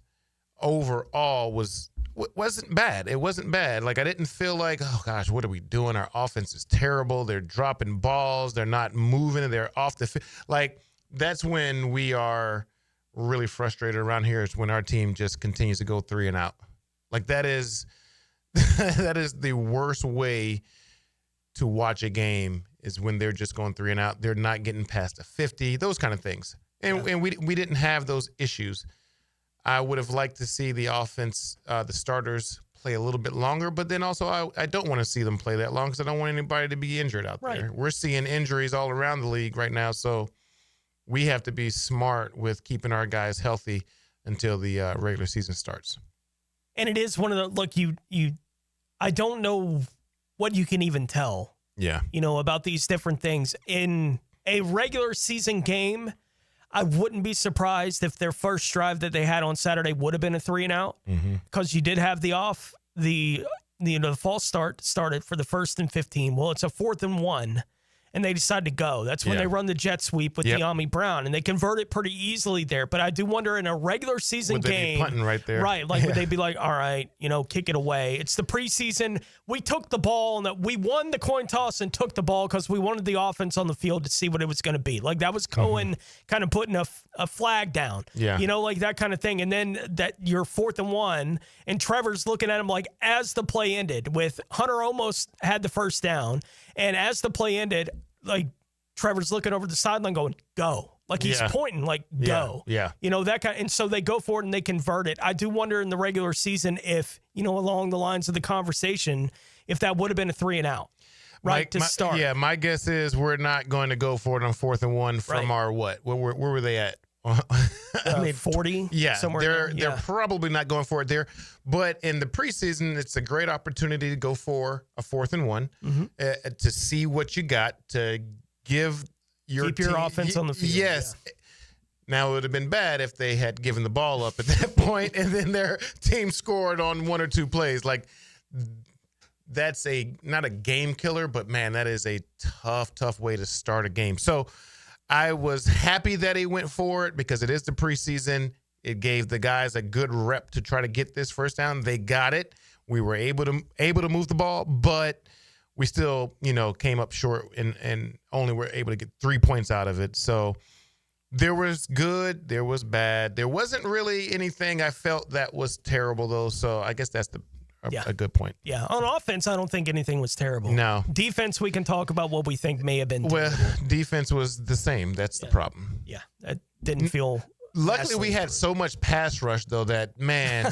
overall wasn't bad. It wasn't bad. I didn't feel like, oh, gosh, what are we doing? Our offense is terrible. They're dropping balls. They're not moving. They're off the field. That's when we are really frustrated around here, is when our team just continues to go 3 and out. That is the worst way to watch a game, is when they're just going 3 and out. They're not getting past a 50, those kind of things. And we didn't have those issues. I would have liked to see the offense, the starters, play a little bit longer, but then also I don't want to see them play that long because I don't want anybody to be injured out there. We're seeing injuries all around the league right now, so we have to be smart with keeping our guys healthy until the regular season starts. And it is one of the look. I don't know what you can even tell. Yeah, about these different things in a regular season game. I wouldn't be surprised if their first drive that they had on Saturday would have been a 3-and-out because you did have the false start started for the 1st and 15. Well, it's a 4th and 1. And they decide to go. That's when they run the jet sweep with De'Ami Brown, and they convert it pretty easily there. But I do wonder in a regular season would they game, be punting right there? Right? Like would they be like, all right, kick it away? It's the preseason. We took the ball and we won the coin toss and took the ball because we wanted the offense on the field to see what it was going to be. Like that was Cohen kind of putting a flag down. Yeah, like that kind of thing. And then that you're 4th and 1, and Trevor's looking at him like as the play ended, with Hunter almost had the first down, and as the play ended, like Trevor's looking over the sideline going, go. Like he's pointing, like, go. Yeah. That kind of, and so they go for it and they convert it. I do wonder in the regular season if, along the lines of the conversation, if that would have been a 3-and-out, right, to start. Yeah, my guess is we're not going to go for it on 4th and 1 from our what? Where were they at? 40? Yeah, somewhere they're probably not going for it there. But in the preseason, it's a great opportunity to go for a 4th and 1 to see what you got, to give your keep your offense on the field. Yes. Yeah. Now, it would have been bad if they had given the ball up at that point and then their team scored on 1 or 2 plays. Like, that's not a game killer, but, man, that is a tough way to start a game. So, I was happy that he went for it because it is the preseason. It gave the guys a good rep to try to get this first down. They got it. We were able to move the ball, but we still, came up short and only were able to get 3 points out of it. So there was good, there was bad. There wasn't really anything I felt that was terrible, though. So I guess that's a good point. Yeah. On offense, I don't think anything was terrible. No. Defense, we can talk about what we think may have been terrible. Well, defense was the same. That's the problem. Yeah. That didn't feel... Luckily, we had so much pass rush, though, that, man,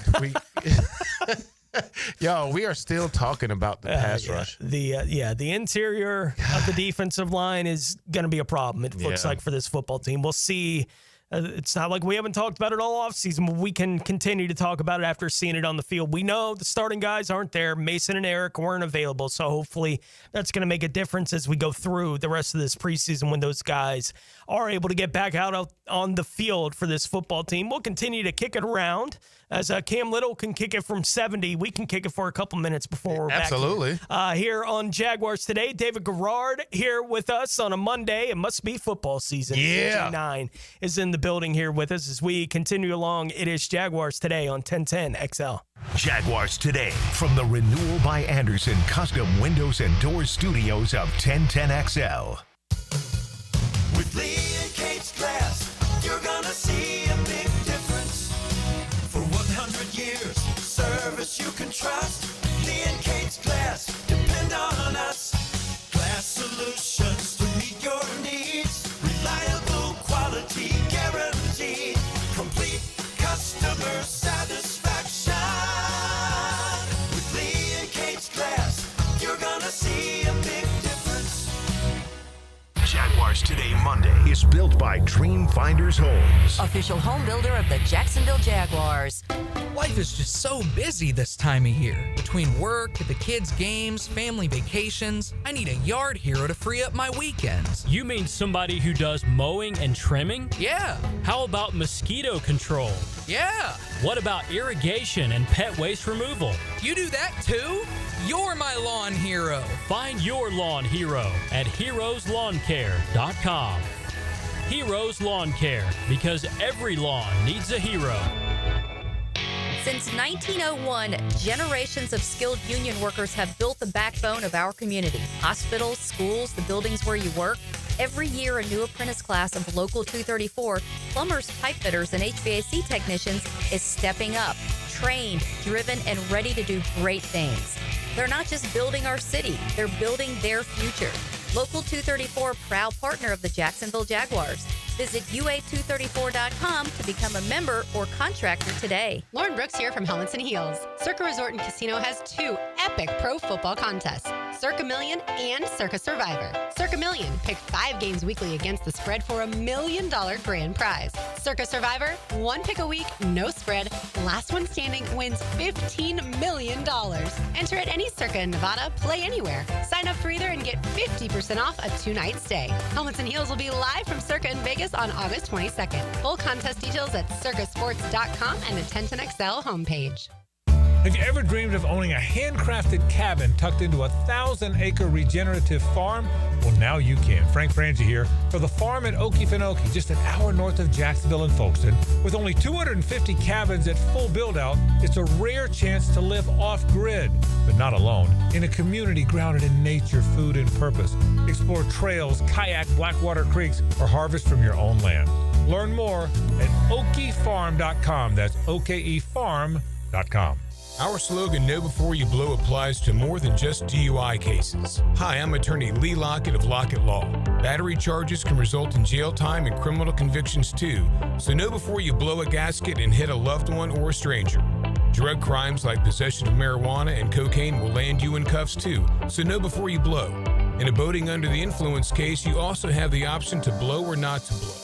we are still talking about the pass rush. The interior of the defensive line is going to be a problem, it looks like, for this football team. We'll see. It's not like we haven't talked about it all offseason, but we can continue to talk about it after seeing it on the field. We know the starting guys aren't there. Mason and Eric weren't available, so hopefully that's going to make a difference as we go through the rest of this preseason when those guys are able to get back out on the field for this football team. We'll continue to kick it around. As Cam Little can kick it from 70, we can kick it for a couple minutes before we're back here on Jaguars Today. David Garrard here with us on a Monday. It must be football season. Yeah. AJ9 is in the building here with us as we continue along. It is Jaguars Today on 1010 XL. Jaguars Today from the Renewal by Anderson Custom Windows and Doors Studios of 1010 XL. With Lee and Kate's Glass, you're gonna see a big difference. For 100 years, service you can trust. Lee and Kate's Glass, depend on us. Glass solutions to meet your needs. Reliable quality guaranteed. Complete customer satisfaction. With Lee and Kate's Glass, you're gonna see a big difference. Jaguars Today Monday is built by Dream Finders Homes. Official home builder of the Jacksonville Jaguars. Life is just so busy this time of year. Between work, the kids' games, family vacations, I need a yard hero to free up my weekends. You mean somebody who does mowing and trimming? Yeah. How about mosquito control? Yeah. What about irrigation and pet waste removal? You do that too? You're my lawn hero. Find your lawn hero at heroeslawncare.com. Heroes Lawn Care, because every lawn needs a hero. Since 1901, generations of skilled union workers have built the backbone of our community. Hospitals, schools, the buildings where you work. Every year, a new apprentice class of Local 234, plumbers, pipe fitters, and HVAC technicians is stepping up, trained, driven, and ready to do great things. They're not just building our city, they're building their future. Local 234, proud partner of the Jacksonville Jaguars. Visit UA234.com to become a member or contractor today. Lauren Brooks here from Helmets and Heels. Circa Resort and Casino has 2 epic pro football contests, Circa Million and Circa Survivor. Circa Million, pick 5 games weekly against the spread for $1 million grand prize. Circa Survivor, 1 pick a week, no spread. Last one standing wins $15 million. Enter at any Circa in Nevada, play anywhere. Sign up for either and get 50% off a 2-night stay. Helmets and Heels will be live from Circa in Vegas on August 22nd. Full contest details at circasports.com and the 1010XL homepage. Have you ever dreamed of owning a handcrafted cabin tucked into a 1,000-acre regenerative farm? Well, now you can. Frank Frangie here for the farm at Okefenokee, just an hour north of Jacksonville and Folkestone. With only 250 cabins at full build-out, it's a rare chance to live off-grid, but not alone, in a community grounded in nature, food, and purpose. Explore trails, kayak Blackwater creeks, or harvest from your own land. Learn more at okefarm.com. That's okefarm.com. Our slogan, Know Before You Blow, applies to more than just DUI cases. Hi, I'm attorney Lee Lockett of Lockett Law. Battery charges can result in jail time and criminal convictions too, so know before you blow a gasket and hit a loved one or a stranger. Drug crimes like possession of marijuana and cocaine will land you in cuffs too, so know before you blow. In a boating under the influence case, you also have the option to blow or not to blow.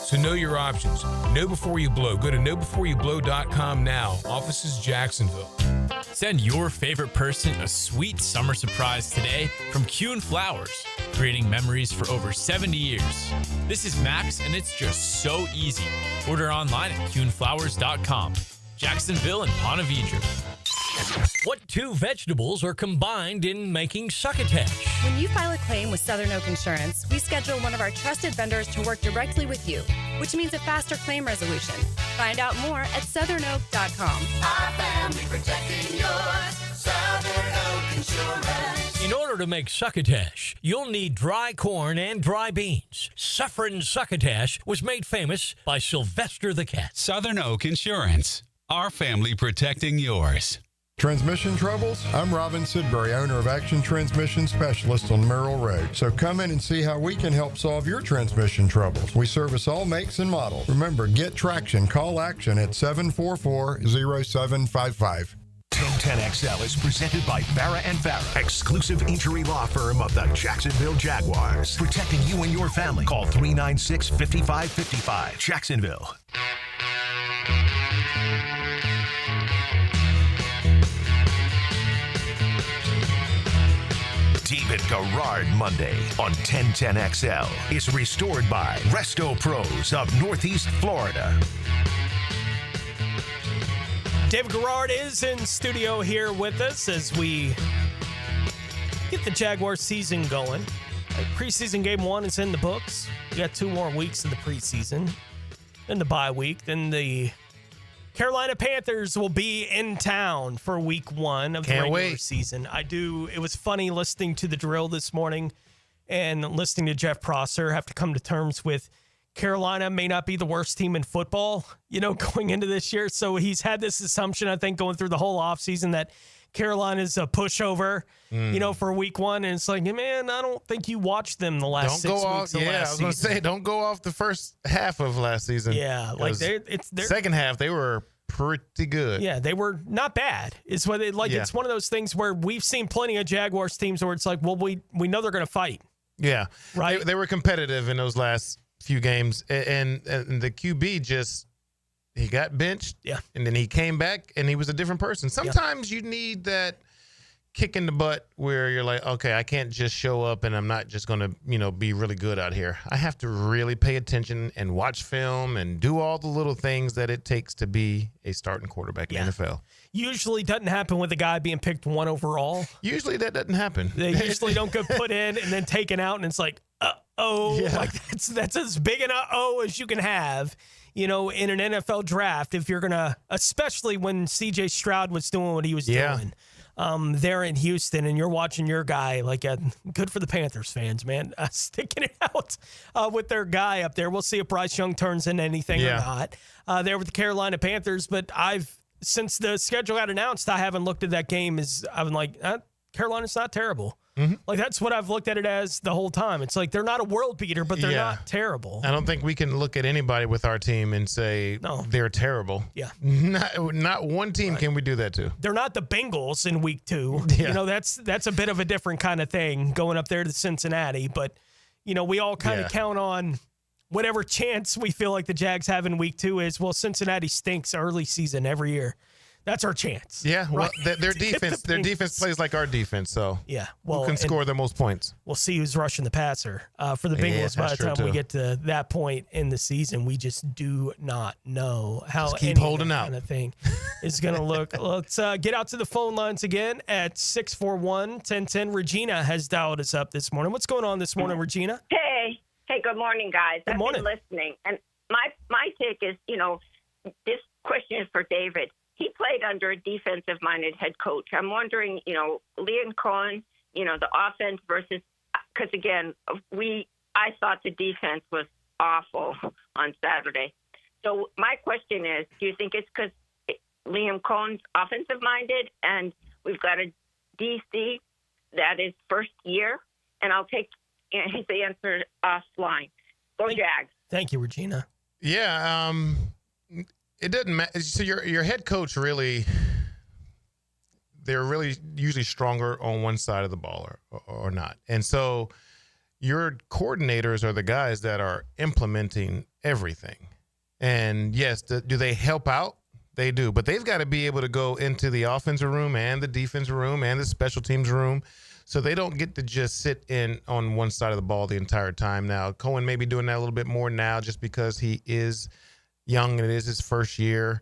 So know your options. Know before you blow. Go to knowbeforeyouBlow.com now. Offices Jacksonville. Send your favorite person a sweet summer surprise today from Kuhn Flowers, creating memories for over 70 years. This is Max, and it's just so easy. Order online at kuhnflowers.com. Jacksonville and Ponte Vedra. What 2 vegetables are combined in making succotash? When you file a claim with Southern Oak Insurance, we schedule one of our trusted vendors to work directly with you, which means a faster claim resolution. Find out more at southernoak.com. Our family protecting yours. Southern Oak Insurance. In order to make succotash, you'll need dry corn and dry beans. Suffering succotash was made famous by Sylvester the Cat. Southern Oak Insurance. Our family protecting yours. Transmission troubles? I'm Robin Sidbury, owner of Action Transmission Specialist on Merrill Road. So come in and see how we can help solve your transmission troubles. We service all makes and models. Remember, get traction. Call Action at 744-0755. 1010XL is presented by Farah & Farah, exclusive injury law firm of the Jacksonville Jaguars. Protecting you and your family. Call 396-5555. Jacksonville. David Garrard Monday on 1010XL is restored by Resto Pros of Northeast Florida. David Garrard is in studio here with us as we get the Jaguars season going. Preseason game 1 is in the books. We got 2 more weeks of the preseason. Then the bye week. Then the Carolina Panthers will be in town for week 1 of the regular season. It was funny listening to the drill this morning and listening to Jeff Prosser have to come to terms with Carolina may not be the worst team in football, going into this year. So he's had this assumption, I think, going through the whole offseason that Carolina's a pushover, for week 1. And it's like, man, I don't think you watched them the last 6 weeks of last season. I was going to say, don't go off the first half of last season. Yeah, like they're second half, they were pretty good. Yeah, they were not bad. It's what it's one of those things where we've seen plenty of Jaguars teams where it's like, well, we know they're going to fight. Yeah, right. They were competitive in those last few games, and the QB he got benched. Yeah, and then he came back and he was a different person. Sometimes you need that kick in the butt where you're like, okay, I can't just show up and I'm not just going to, be really good out here. I have to really pay attention and watch film and do all the little things that it takes to be a starting quarterback in the NFL. Usually doesn't happen with a guy being picked 1 overall. Usually that doesn't happen. They usually don't get put in and then taken out and it's like, like that's as big an as you can have, in an NFL draft if you're going to, especially when C.J. Stroud was doing what he was doing. There in Houston, and you're watching your guy, good for the Panthers fans, man, sticking it out with their guy up there. We'll see if Bryce Young turns into anything or not there with the Carolina Panthers. But since the schedule got announced, I haven't looked at that game. I'm like, Carolina's not terrible. Like, that's what I've looked at it as the whole time. It's like they're not a world beater, but they're not terrible. I don't think we can look at anybody with our team and say they're terrible. Yeah. Not one team can we do that to. They're not the Bengals in week 2. You know, that's a bit of a different kind of thing going up there to Cincinnati. But, you know, we all kind of count on whatever chance we feel like the Jags have in week 2 is, well, Cincinnati stinks early season every year. That's our chance. Yeah, well, right? their defense plays like our defense, so who can score the most points? We'll see who's rushing the passer for the Bengals by the time we get to that point in the season. We just do not know how keep holding out kind of thing is going to look. Let's get out to the phone lines again at 641-1010. Regina has dialed us up this morning. What's going on this morning, Regina? Hey, good morning, guys. Good morning. I've been listening, and my take is, you know, this question is for David. He played under a defensive-minded head coach. I'm wondering, you know, Liam Cohen, you know, the offense versus – because, again, I thought the defense was awful on Saturday. So my question is, do you think it's because Liam Cohen's offensive-minded and we've got a DC that is first year? And I'll take his answer offline. Go Jags. Thank you, Regina. Yeah, it doesn't matter. So your head coach really, they're really usually stronger on one side of the ball or not. And so your coordinators are the guys that are implementing everything. And yes, do they help out? They do. But they've got to be able to go into the offensive room and the defensive room and the special teams room. So they don't get to just sit in on one side of the ball the entire time. Now, Cohen may be doing that a little bit more now just because he is young and it is his first year,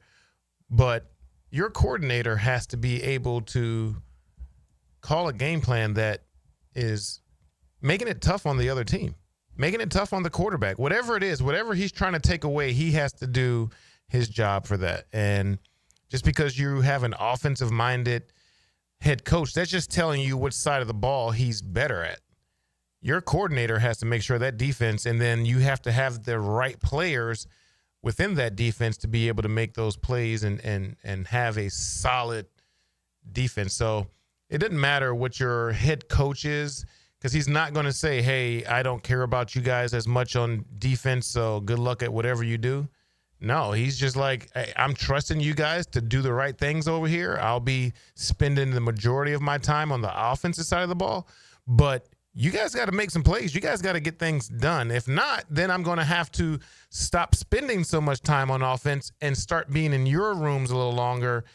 but your coordinator has to be able to call a game plan that is making it tough on the other team, making it tough on the quarterback, whatever it is, whatever he's trying to take away, he has to do his job for that. And just because you have an offensive minded head coach, that's just telling you which side of the ball he's better at. Your coordinator has to make sure that defense, and then you have to have the right players within that defense to be able to make those plays and have a solid defense. So it doesn't matter what your head coach is, because he's not going to say, hey, I don't care about you guys as much on defense, so good luck at whatever you do. No, he's just like, hey, I'm trusting you guys to do the right things over here. I'll be spending the majority of my time on the offensive side of the ball, but you guys got to make some plays. You guys got to get things done. If not, then I'm going to have to stop spending so much time on offense and start being in your rooms a little longer.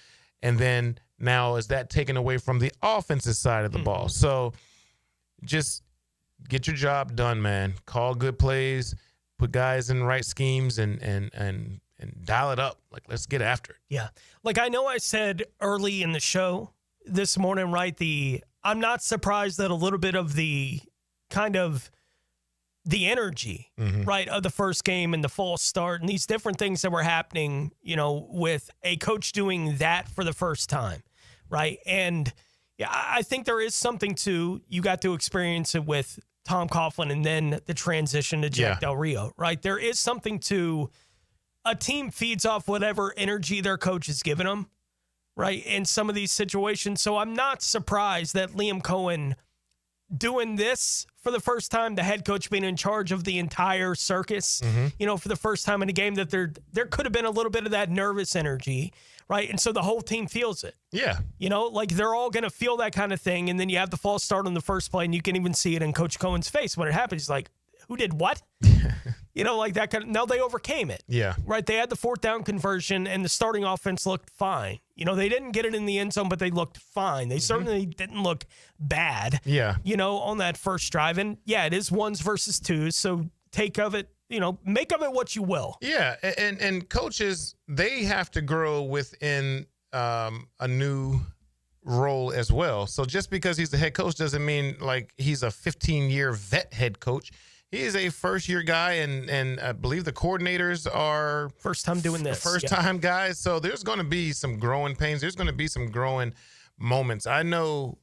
And then now is that taken away from the offensive side of the ball? So just get your job done, man. Call good plays, put guys in the right schemes, and dial it up. Like, let's get after it. Yeah. Like, I know I said early in the show this morning, right, I'm not surprised that a little bit of the kind of the energy, right, of the first game and the false start and these different things that were happening, you know, with a coach doing that for the first time, right? And yeah, I think there is something to, you got to experience it with Tom Coughlin and then the transition to Jack Del Rio, right? There is something to, a team feeds off whatever energy their coach is giving them, right, in some of these situations. So I'm not surprised that Liam Cohen doing this for the first time, the head coach being in charge of the entire circus, you know, for the first time in a game, that there could have been a little bit of that nervous energy, right? And so the whole team feels it. Yeah. You know, like they're all going to feel that kind of thing. And then you have the false start on the first play, and you can even see it in Coach Cohen's face when it happens. He's like, who did what? You know, like that kind of, now they overcame it. Yeah. Right. They had the 4th down conversion and the starting offense looked fine. You know, they didn't get it in the end zone, but they looked fine. They certainly didn't look bad. Yeah. You know, on that first drive. And yeah, it is 1s versus 2s. So take of it, you know, make of it what you will. Yeah. And coaches, they have to grow within a new role as well. So just because he's the head coach doesn't mean like he's a 15-year vet head coach. He is a first-year guy, and I believe the coordinators are first time doing this. First-time guys. So there's going to be some growing pains. There's going to be some growing moments. I know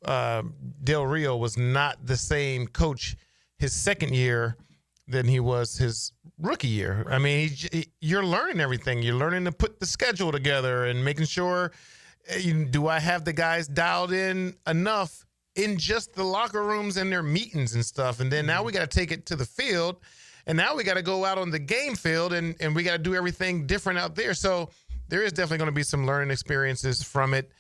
Del Rio was not the same coach his second year than he was his rookie year. Right. I mean, you're learning everything. You're learning to put the schedule together and making sure, do I have the guys dialed in enough in just the locker rooms and their meetings and stuff. And then now we got to take it to the field, and now we got to go out on the game field, and we got to do everything different out there. So there is definitely going to be some learning experiences from it.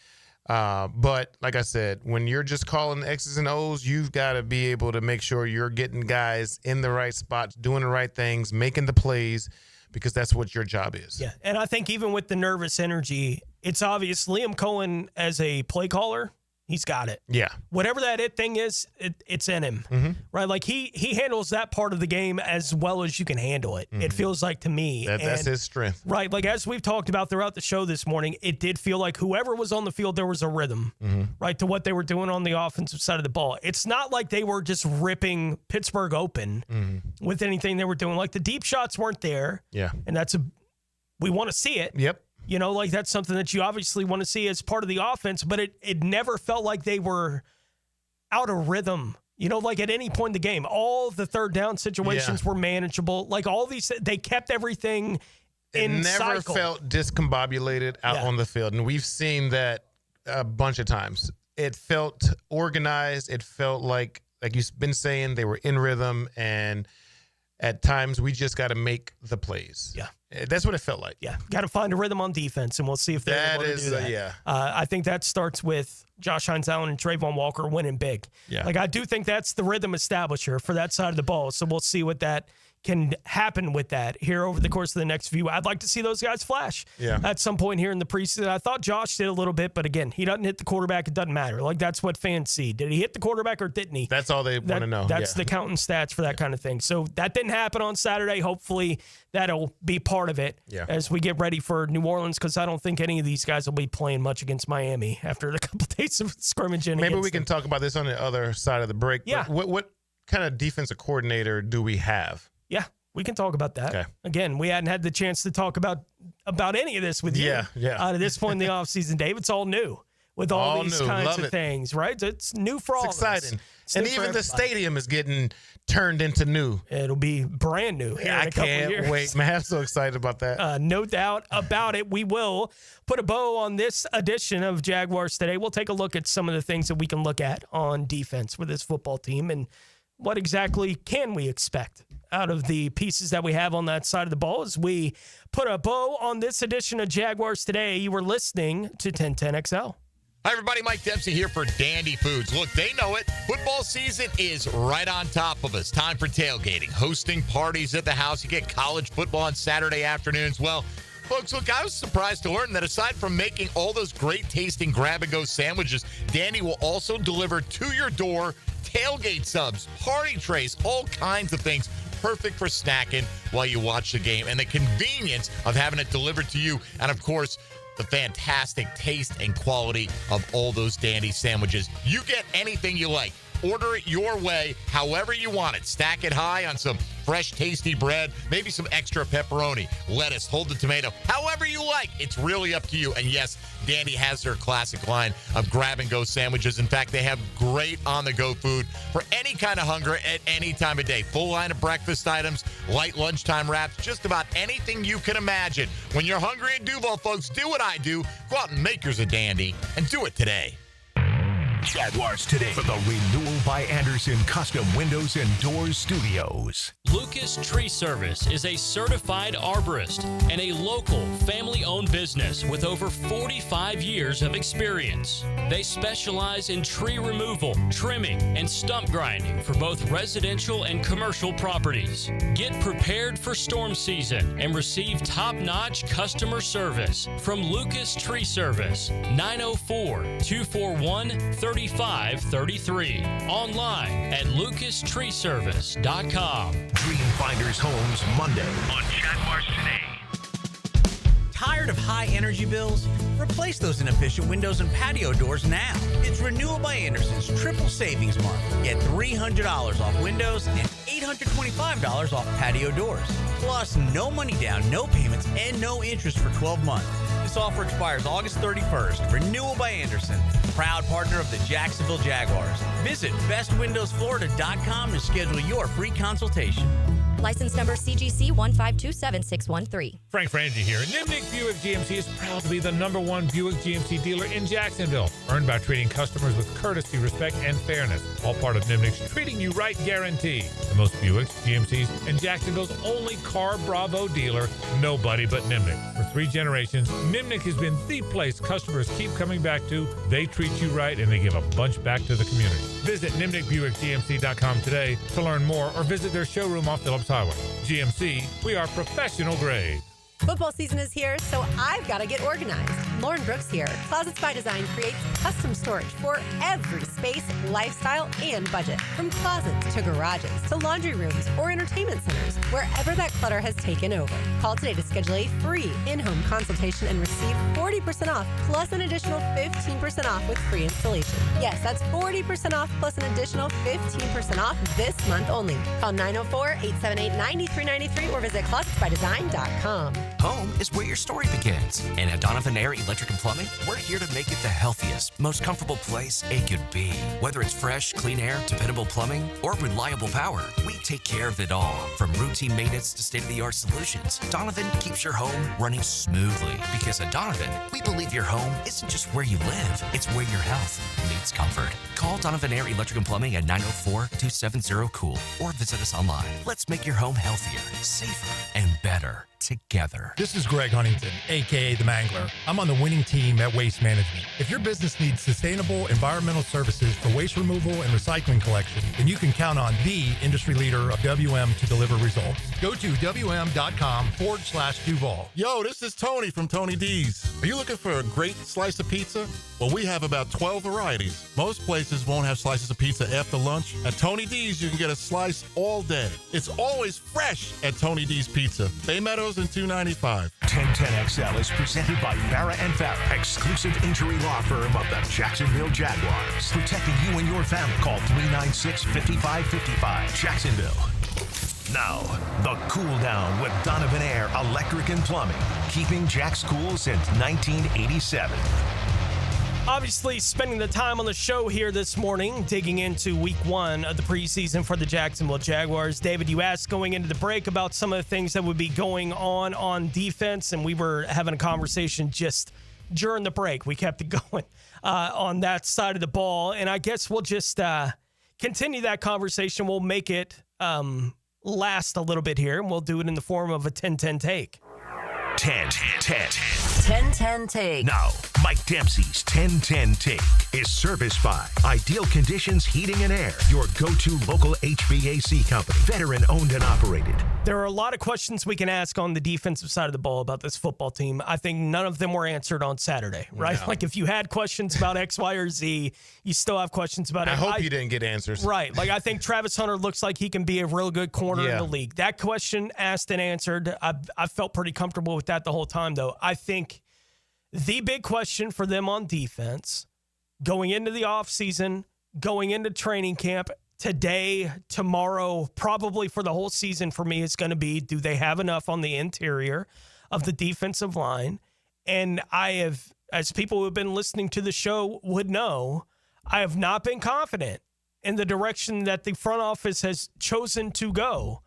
But like I said, when you're just calling X's and O's, you've got to be able to make sure you're getting guys in the right spots, doing the right things, making the plays, because that's what your job is. Yeah, and I think even with the nervous energy, it's obvious Liam Cohen as a play caller, he's got it. Yeah. Whatever that it thing is, it's in him, right? Like he handles that part of the game as well as you can handle it. It feels like to me. That's his strength. Right. Like as we've talked about throughout the show this morning, it did feel like whoever was on the field, there was a rhythm, right, to what they were doing on the offensive side of the ball. It's not like they were just ripping Pittsburgh open with anything they were doing. Like the deep shots weren't there. Yeah. And we want to see it. Yep. You know, like that's something that you obviously want to see as part of the offense, but it never felt like they were out of rhythm. You know, like at any point in the game, all the third down situations were manageable. Like all these, they kept everything in cycle. It never felt discombobulated out on the field, and we've seen that a bunch of times. It felt organized. It felt like you've been saying, they were in rhythm, and at times we just got to make the plays. Yeah. That's what it felt like. Yeah. Got to find a rhythm on defense, and we'll see if they're able to do that. I think that starts with Josh Hines-Allen and Trayvon Walker winning big. Yeah. Like I do think that's the rhythm establisher for that side of the ball. So we'll see what that can happen with that here over the course of the next few. I'd like to see those guys flash at some point here in the preseason. I thought Josh did a little bit, but again, he doesn't hit the quarterback. It doesn't matter. Like that's what fans see. Did he hit the quarterback or didn't he? That's all they want to know. That's the counting stats for that kind of thing. So that didn't happen on Saturday. Hopefully that'll be part of it as we get ready for New Orleans, because I don't think any of these guys will be playing much against Miami after a couple days of scrimmaging. Maybe we can talk about this on the other side of the break. Yeah. What kind of defensive coordinator do we have? Yeah. We can talk about that. Okay. Again, we hadn't had the chance to talk about any of this with you. Yeah. At this point in the offseason, Dave, it's all new with all these kinds of things, right? It's new for all of us. Exciting. And even the stadium is getting turned into new. It'll be brand new here in a couple years. I can't wait, man. I'm so excited about that. No doubt about it. We will put a bow on this edition of Jaguars Today. We'll take a look at some of the things that we can look at on defense with this football team, and what exactly can we expect out of the pieces that we have on that side of the ball as we put a bow on this edition of Jaguars Today. You were listening to 1010XL. Hi, everybody. Mike Dempsey here for Dandy Foods. Look, they know it. Football season is right on top of us. Time for tailgating, hosting parties at the house. You get college football on Saturday afternoons. Well, folks, look, I was surprised to learn that aside from making all those great-tasting grab-and-go sandwiches, Dandy will also deliver to your door tailgate subs, party trays, all kinds of things. Perfect for snacking while you watch the game. And the convenience of having it delivered to you. And, of course, the fantastic taste and quality of all those Dandy sandwiches. You get anything you like. Order it your way, however you want it. Stack it high on some fresh, tasty bread, maybe some extra pepperoni, lettuce, hold the tomato, however you like. It's really up to you. And yes, Dandy has their classic line of grab-and-go sandwiches. In fact, they have great on-the-go food for any kind of hunger at any time of day. Full line of breakfast items, light lunchtime wraps, just about anything you can imagine. When you're hungry in Duval, folks, do what I do. Go out and make yours a Dandy, and do it today. Jaguars Today for the Renewal by Anderson Custom Windows and Doors Studios. Lucas Tree Service is a certified arborist and a local family-owned business with over 45 years of experience. They specialize in tree removal, trimming, and stump grinding for both residential and commercial properties. Get prepared for storm season and receive top-notch customer service from Lucas Tree Service, 904-241-3533. Online at lucastreeservice.com. Dreamfinders Homes Monday on Jaguars Today. Tired of high energy bills? Replace those inefficient windows and patio doors now. It's Renewal by Anderson's triple savings month. Get $300 off windows and $825 off patio doors. Plus, no money down, no payments, and no interest for 12 months. This offer expires August 31st. Renewal by Anderson, proud partner of the Jacksonville Jaguars. Visit bestwindowsflorida.com to schedule your free consultation. License number CGC 1527613. Frank Frangie here. Nimnick Buick GMC is proud to be the #1 Buick GMC dealer in Jacksonville. Earned by treating customers with courtesy, respect, and fairness. All part of Nimnick's Treating You Right guarantee. The most Buicks, GMCs, and Jacksonville's only Car Bravo dealer. Nobody but Nimnick. For 3 generations, Nimnick has been the place customers keep coming back to. They treat you right, and they give a bunch back to the community. Visit NimnickBuickGMC.com today to learn more or visit their showroom off Phillips Highway. GMC, we are professional grade. Football season is here, so I've got to get organized. Lauren Brooks here. Closets by Design creates custom storage for every space, lifestyle, and budget. From closets to garages to laundry rooms or entertainment centers, wherever that clutter has taken over. Call today to schedule a free in-home consultation and receive 40% off plus an additional 15% off with free installation. Yes, that's 40% off plus an additional 15% off this month only. Call 904-878-9393 or visit closetsbydesign.com. Home is where your story begins. And at Donovan Air Electric and Plumbing, we're here to make it the healthiest, most comfortable place it could be. Whether it's fresh, clean air, dependable plumbing, or reliable power, we take care of it all. From routine maintenance to state-of-the-art solutions, Donovan keeps your home running smoothly. Because at Donovan, we believe your home isn't just where you live, it's where your health meets comfort. Call Donovan Air Electric and Plumbing at 904-270-COOL or visit us online. Let's make your home healthier, safer, and better together. This is Greg Huntington, aka The Mangler. I'm on the winning team at Waste Management. If your business needs sustainable environmental services for waste removal and recycling collection, then you can count on the industry leader of WM to deliver results. Go to WM.com/Duval. Yo, this is Tony from Tony D's. Are you looking for a great slice of pizza? Well, we have about 12 varieties. Most places won't have slices of pizza after lunch. At Tony D's, you can get a slice all day. It's always fresh at Tony D's Pizza. Bay Meadows and 295. 1010XL is presented by Farah and Farah, exclusive injury law firm of the Jacksonville Jaguars. Protecting you and your family. Call 396-5555. Jacksonville. Now, the cool down with Donovan Air Electric and Plumbing, keeping Jack's cool since 1987. Obviously, spending the time on the show here this morning, digging into week 1 of the preseason for the Jacksonville Jaguars. David, you asked going into the break about some of the things that would be going on defense, and we were having a conversation just during the break. We kept it going on that side of the ball, and I guess we'll just continue that conversation. We'll make it last a little bit here, and we'll do it in the form of a 10-10 take. 10-10 take. Now, Mike Dempsey's 10-10 take is serviced by Ideal Conditions Heating and Air, your go-to local HVAC company, veteran owned and operated. There are a lot of questions we can ask on the defensive side of the ball about this football team. I think none of them were answered on Saturday, right? No. Like if you had questions about X, Y, or Z, you still have questions about it. I hope you didn't get answers. Right. Like I think Travis Hunter looks like he can be a real good corner in the league. That question asked and answered. I felt pretty comfortable with that the whole time, though. I think the big question for them on defense going into the offseason, going into training camp, today, tomorrow, probably for the whole season for me, it's going to be, do they have enough on the interior of the defensive line? And I have, as people who have been listening to the show would know, I have not been confident in the direction that the front office has chosen to go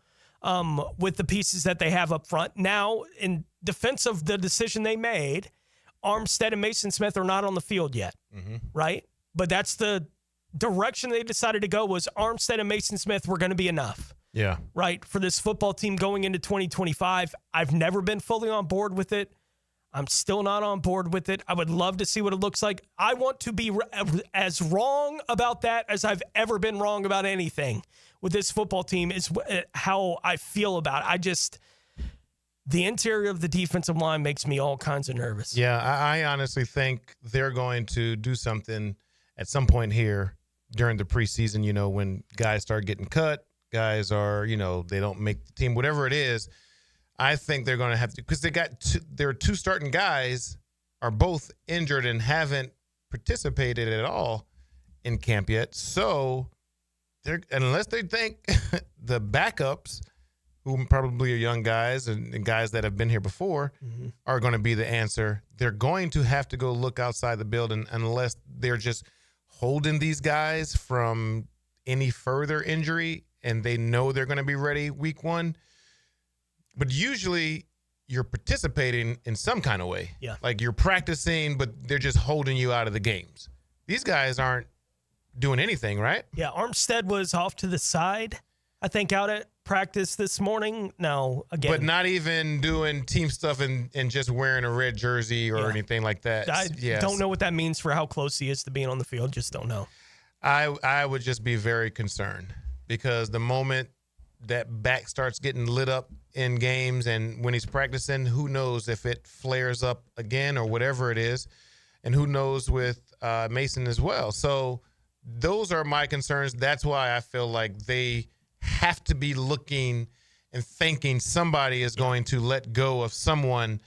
with the pieces that they have up front. Now, in defense of the decision they made, Armstead and Mason Smith are not on the field yet, right? But that's the direction they decided to go, was Armstead and Mason Smith were going to be enough. Yeah. Right, for this football team going into 2025. I've never been fully on board with it. I'm still not on board with it. I would love to see what it looks like. I want to be as wrong about that as I've ever been wrong about anything with this football team is how I feel about it. The interior of the defensive line makes me all kinds of nervous. Yeah, I honestly think they're going to do something at some point here during the preseason, when guys start getting cut, guys are, they don't make the team, whatever it is. I think they're going to have to, because their 2 starting guys are both injured and haven't participated at all in camp yet. So unless they think the backups, who probably are young guys and guys that have been here before, are going to be the answer, they're going to have to go look outside the building unless they're just holding these guys from any further injury and they know they're going to be ready week 1. But usually you're participating in some kind of way. Yeah. Like you're practicing, but they're just holding you out of the games. These guys aren't doing anything, right? Yeah, Armstead was off to the side, I think, out at practice this morning. No, again. But not even doing team stuff and just wearing a red jersey or anything like that. I don't know what that means for how close he is to being on the field. Just don't know. I would just be very concerned because the moment that back starts getting lit up in games and when he's practicing, who knows if it flares up again or whatever it is, and who knows with Mason as well. So those are my concerns. That's why I feel like they have to be looking and thinking somebody is going to let go of someone,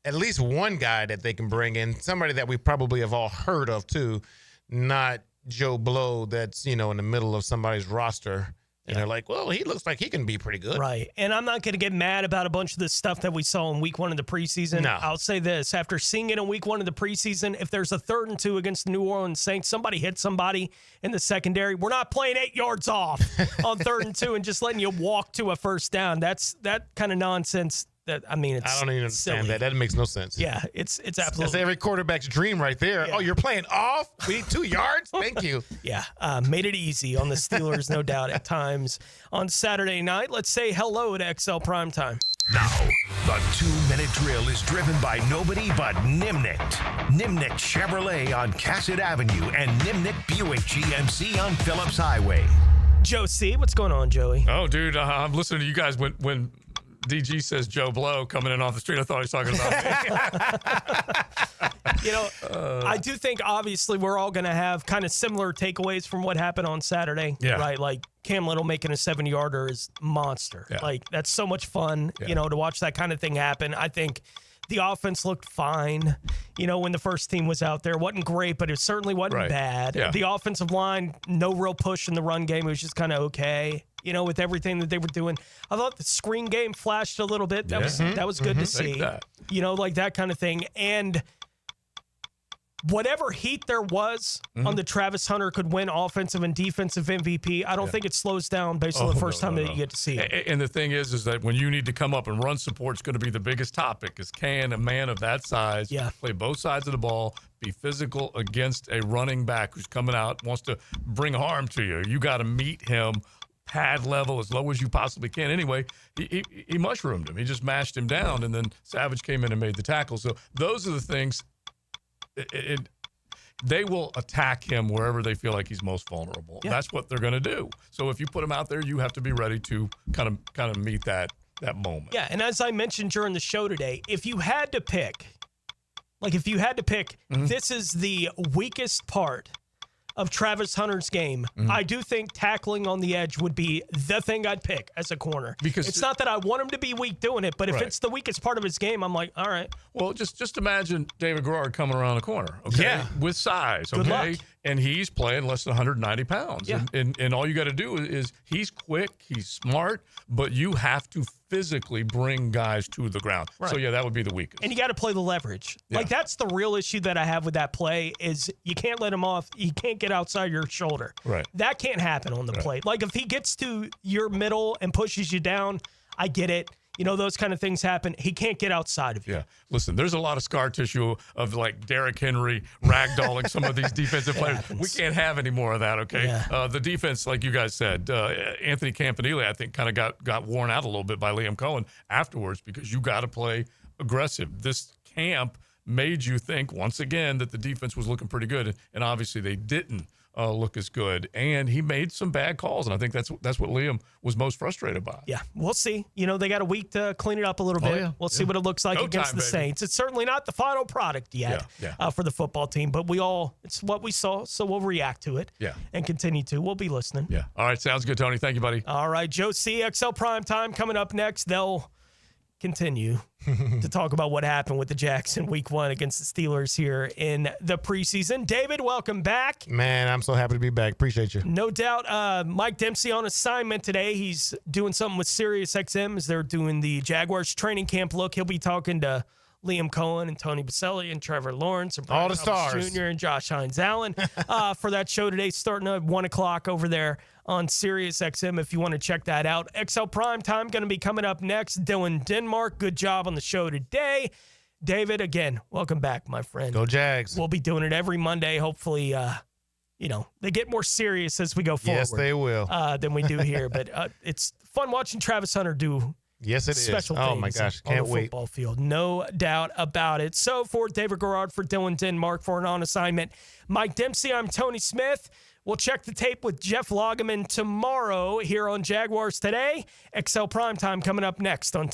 at least one guy that they can bring in, somebody that we probably have all heard of too, not Joe Blow that's, in the middle of somebody's roster. And they're like, well, he looks like he can be pretty good. Right. And I'm not going to get mad about a bunch of the stuff that we saw in week 1 of the preseason. No. I'll say this. After seeing it in week 1 of the preseason, if there's a 3rd and 2 against the New Orleans Saints, somebody hit somebody in the secondary, we're not playing 8 yards off on 3rd and 2 and just letting you walk to a first down. That's that kind of nonsense. It's I don't even understand silly. that. That makes no sense. Yeah, it's absolutely. That's every quarterback's dream right there. Yeah. Oh, you're playing off? We need 2 yards? Thank you. Yeah, made it easy on the Steelers, no doubt, at times. On Saturday night, let's say hello to XL Primetime. Now, the 2-minute drill is driven by nobody but Nimnicht. Nimnicht Chevrolet on Cassett Avenue and Nimnicht Buick GMC on Phillips Highway. Joe C., what's going on, Joey? Oh, dude, I'm listening to you guys when DG says Joe Blow coming in off the street. I thought he was talking about me. I do think, obviously, we're all going to have kind of similar takeaways from what happened on Saturday. Yeah. Right? Like, Cam Little making a 7-yarder is monster. Yeah. Like, that's so much fun, to watch that kind of thing happen. I think the offense looked fine, when the first team was out there. Wasn't great, but it certainly wasn't bad. Yeah. The offensive line, no real push in the run game. It was just kind of okay. With everything that they were doing. I thought the screen game flashed a little bit. That was good to see. That. Like that kind of thing. And whatever heat there was on the Travis Hunter could win offensive and defensive MVP, I don't think it slows down based on the first time that you get to see it. And the thing is that when you need to come up and run support, it's going to be the biggest topic. Is can a man of that size play both sides of the ball, be physical against a running back who's coming out, wants to bring harm to you? You got to meet him pad level as low as you possibly can. Anyway, he mushroomed him. He just mashed him down, and then Savage came in and made the tackle. So those are the things. They will attack him wherever they feel like he's most vulnerable. Yeah. That's what they're going to do. So if you put him out there, you have to be ready to kind of meet that moment. Yeah, and as I mentioned during the show today, if you had to pick, this is the weakest part of Travis Hunter's game, I do think tackling on the edge would be the thing I'd pick as a corner. Because it's not that I want him to be weak doing it, but if it's the weakest part of his game, I'm like, all right. Well, just imagine David Garrard coming around the corner, okay, with size, Good okay, luck. and he's playing less than 190 pounds, Yeah. and all you got to do is he's quick, he's smart, but you have to physically bring guys to the ground. Right. So yeah, that would be the weakest. And you got to play the leverage. Yeah. Like that's the real issue that I have with that play is you can't let him off. You can't get outside your shoulder. Right. That can't happen on the play. Like if he gets to your middle and pushes you down, I get it. Those kind of things happen. He can't get outside of you. Yeah. Listen, there's a lot of scar tissue of like Derrick Henry ragdolling some of these defensive players. happens. We can't have any more of that, okay? Yeah. The defense, like you guys said, Anthony Campanile, I think, kind of got worn out a little bit by Liam Cohen afterwards because you got to play aggressive. This camp made you think, once again, that the defense was looking pretty good, and obviously they didn't look as good. And he made some bad calls, and I think that's what Liam was most frustrated by. Yeah, we'll see. They got a week to clean it up a little bit. yeah. We'll see what it looks like Go against time, the baby. Saints. It's certainly not the final product yet for the football team, but it's what we saw, so we'll react to it and continue to. We'll be listening. Yeah. All right, sounds good, Tony. Thank you, buddy. All right, Joe C, XL Primetime coming up next. They'll continue to talk about what happened with the Jags in week 1 against the Steelers here in the preseason. David, welcome back. Man, I'm so happy to be back. Appreciate you. No doubt. Mike Dempsey on assignment today. He's doing something with SiriusXM as they're doing the Jaguars training camp look. He'll be talking to Liam Cohen and Tony Baselli and Trevor Lawrence and all Brian the stars Jr. and Josh Hines-Allen for that show today, starting at 1 o'clock over there on Sirius XM if you want to check that out. XL Prime Time going to be coming up next. Dylan Denmark, good job on the show today. David, again, welcome back, my friend. Go Jags. We'll be doing it every Monday. Hopefully, they get more serious as we go forward. Yes, they will. Than we do here. But it's fun watching Travis Hunter do Yes, it special is. things Oh, my gosh. on Can't the wait. football field. No doubt about it. So for David Garrard, for Dylan Denmark, for an on assignment, Mike Dempsey, I'm Tony Smith. We'll check the tape with Jeff Loggeman tomorrow here on Jaguars Today. XL Primetime coming up next on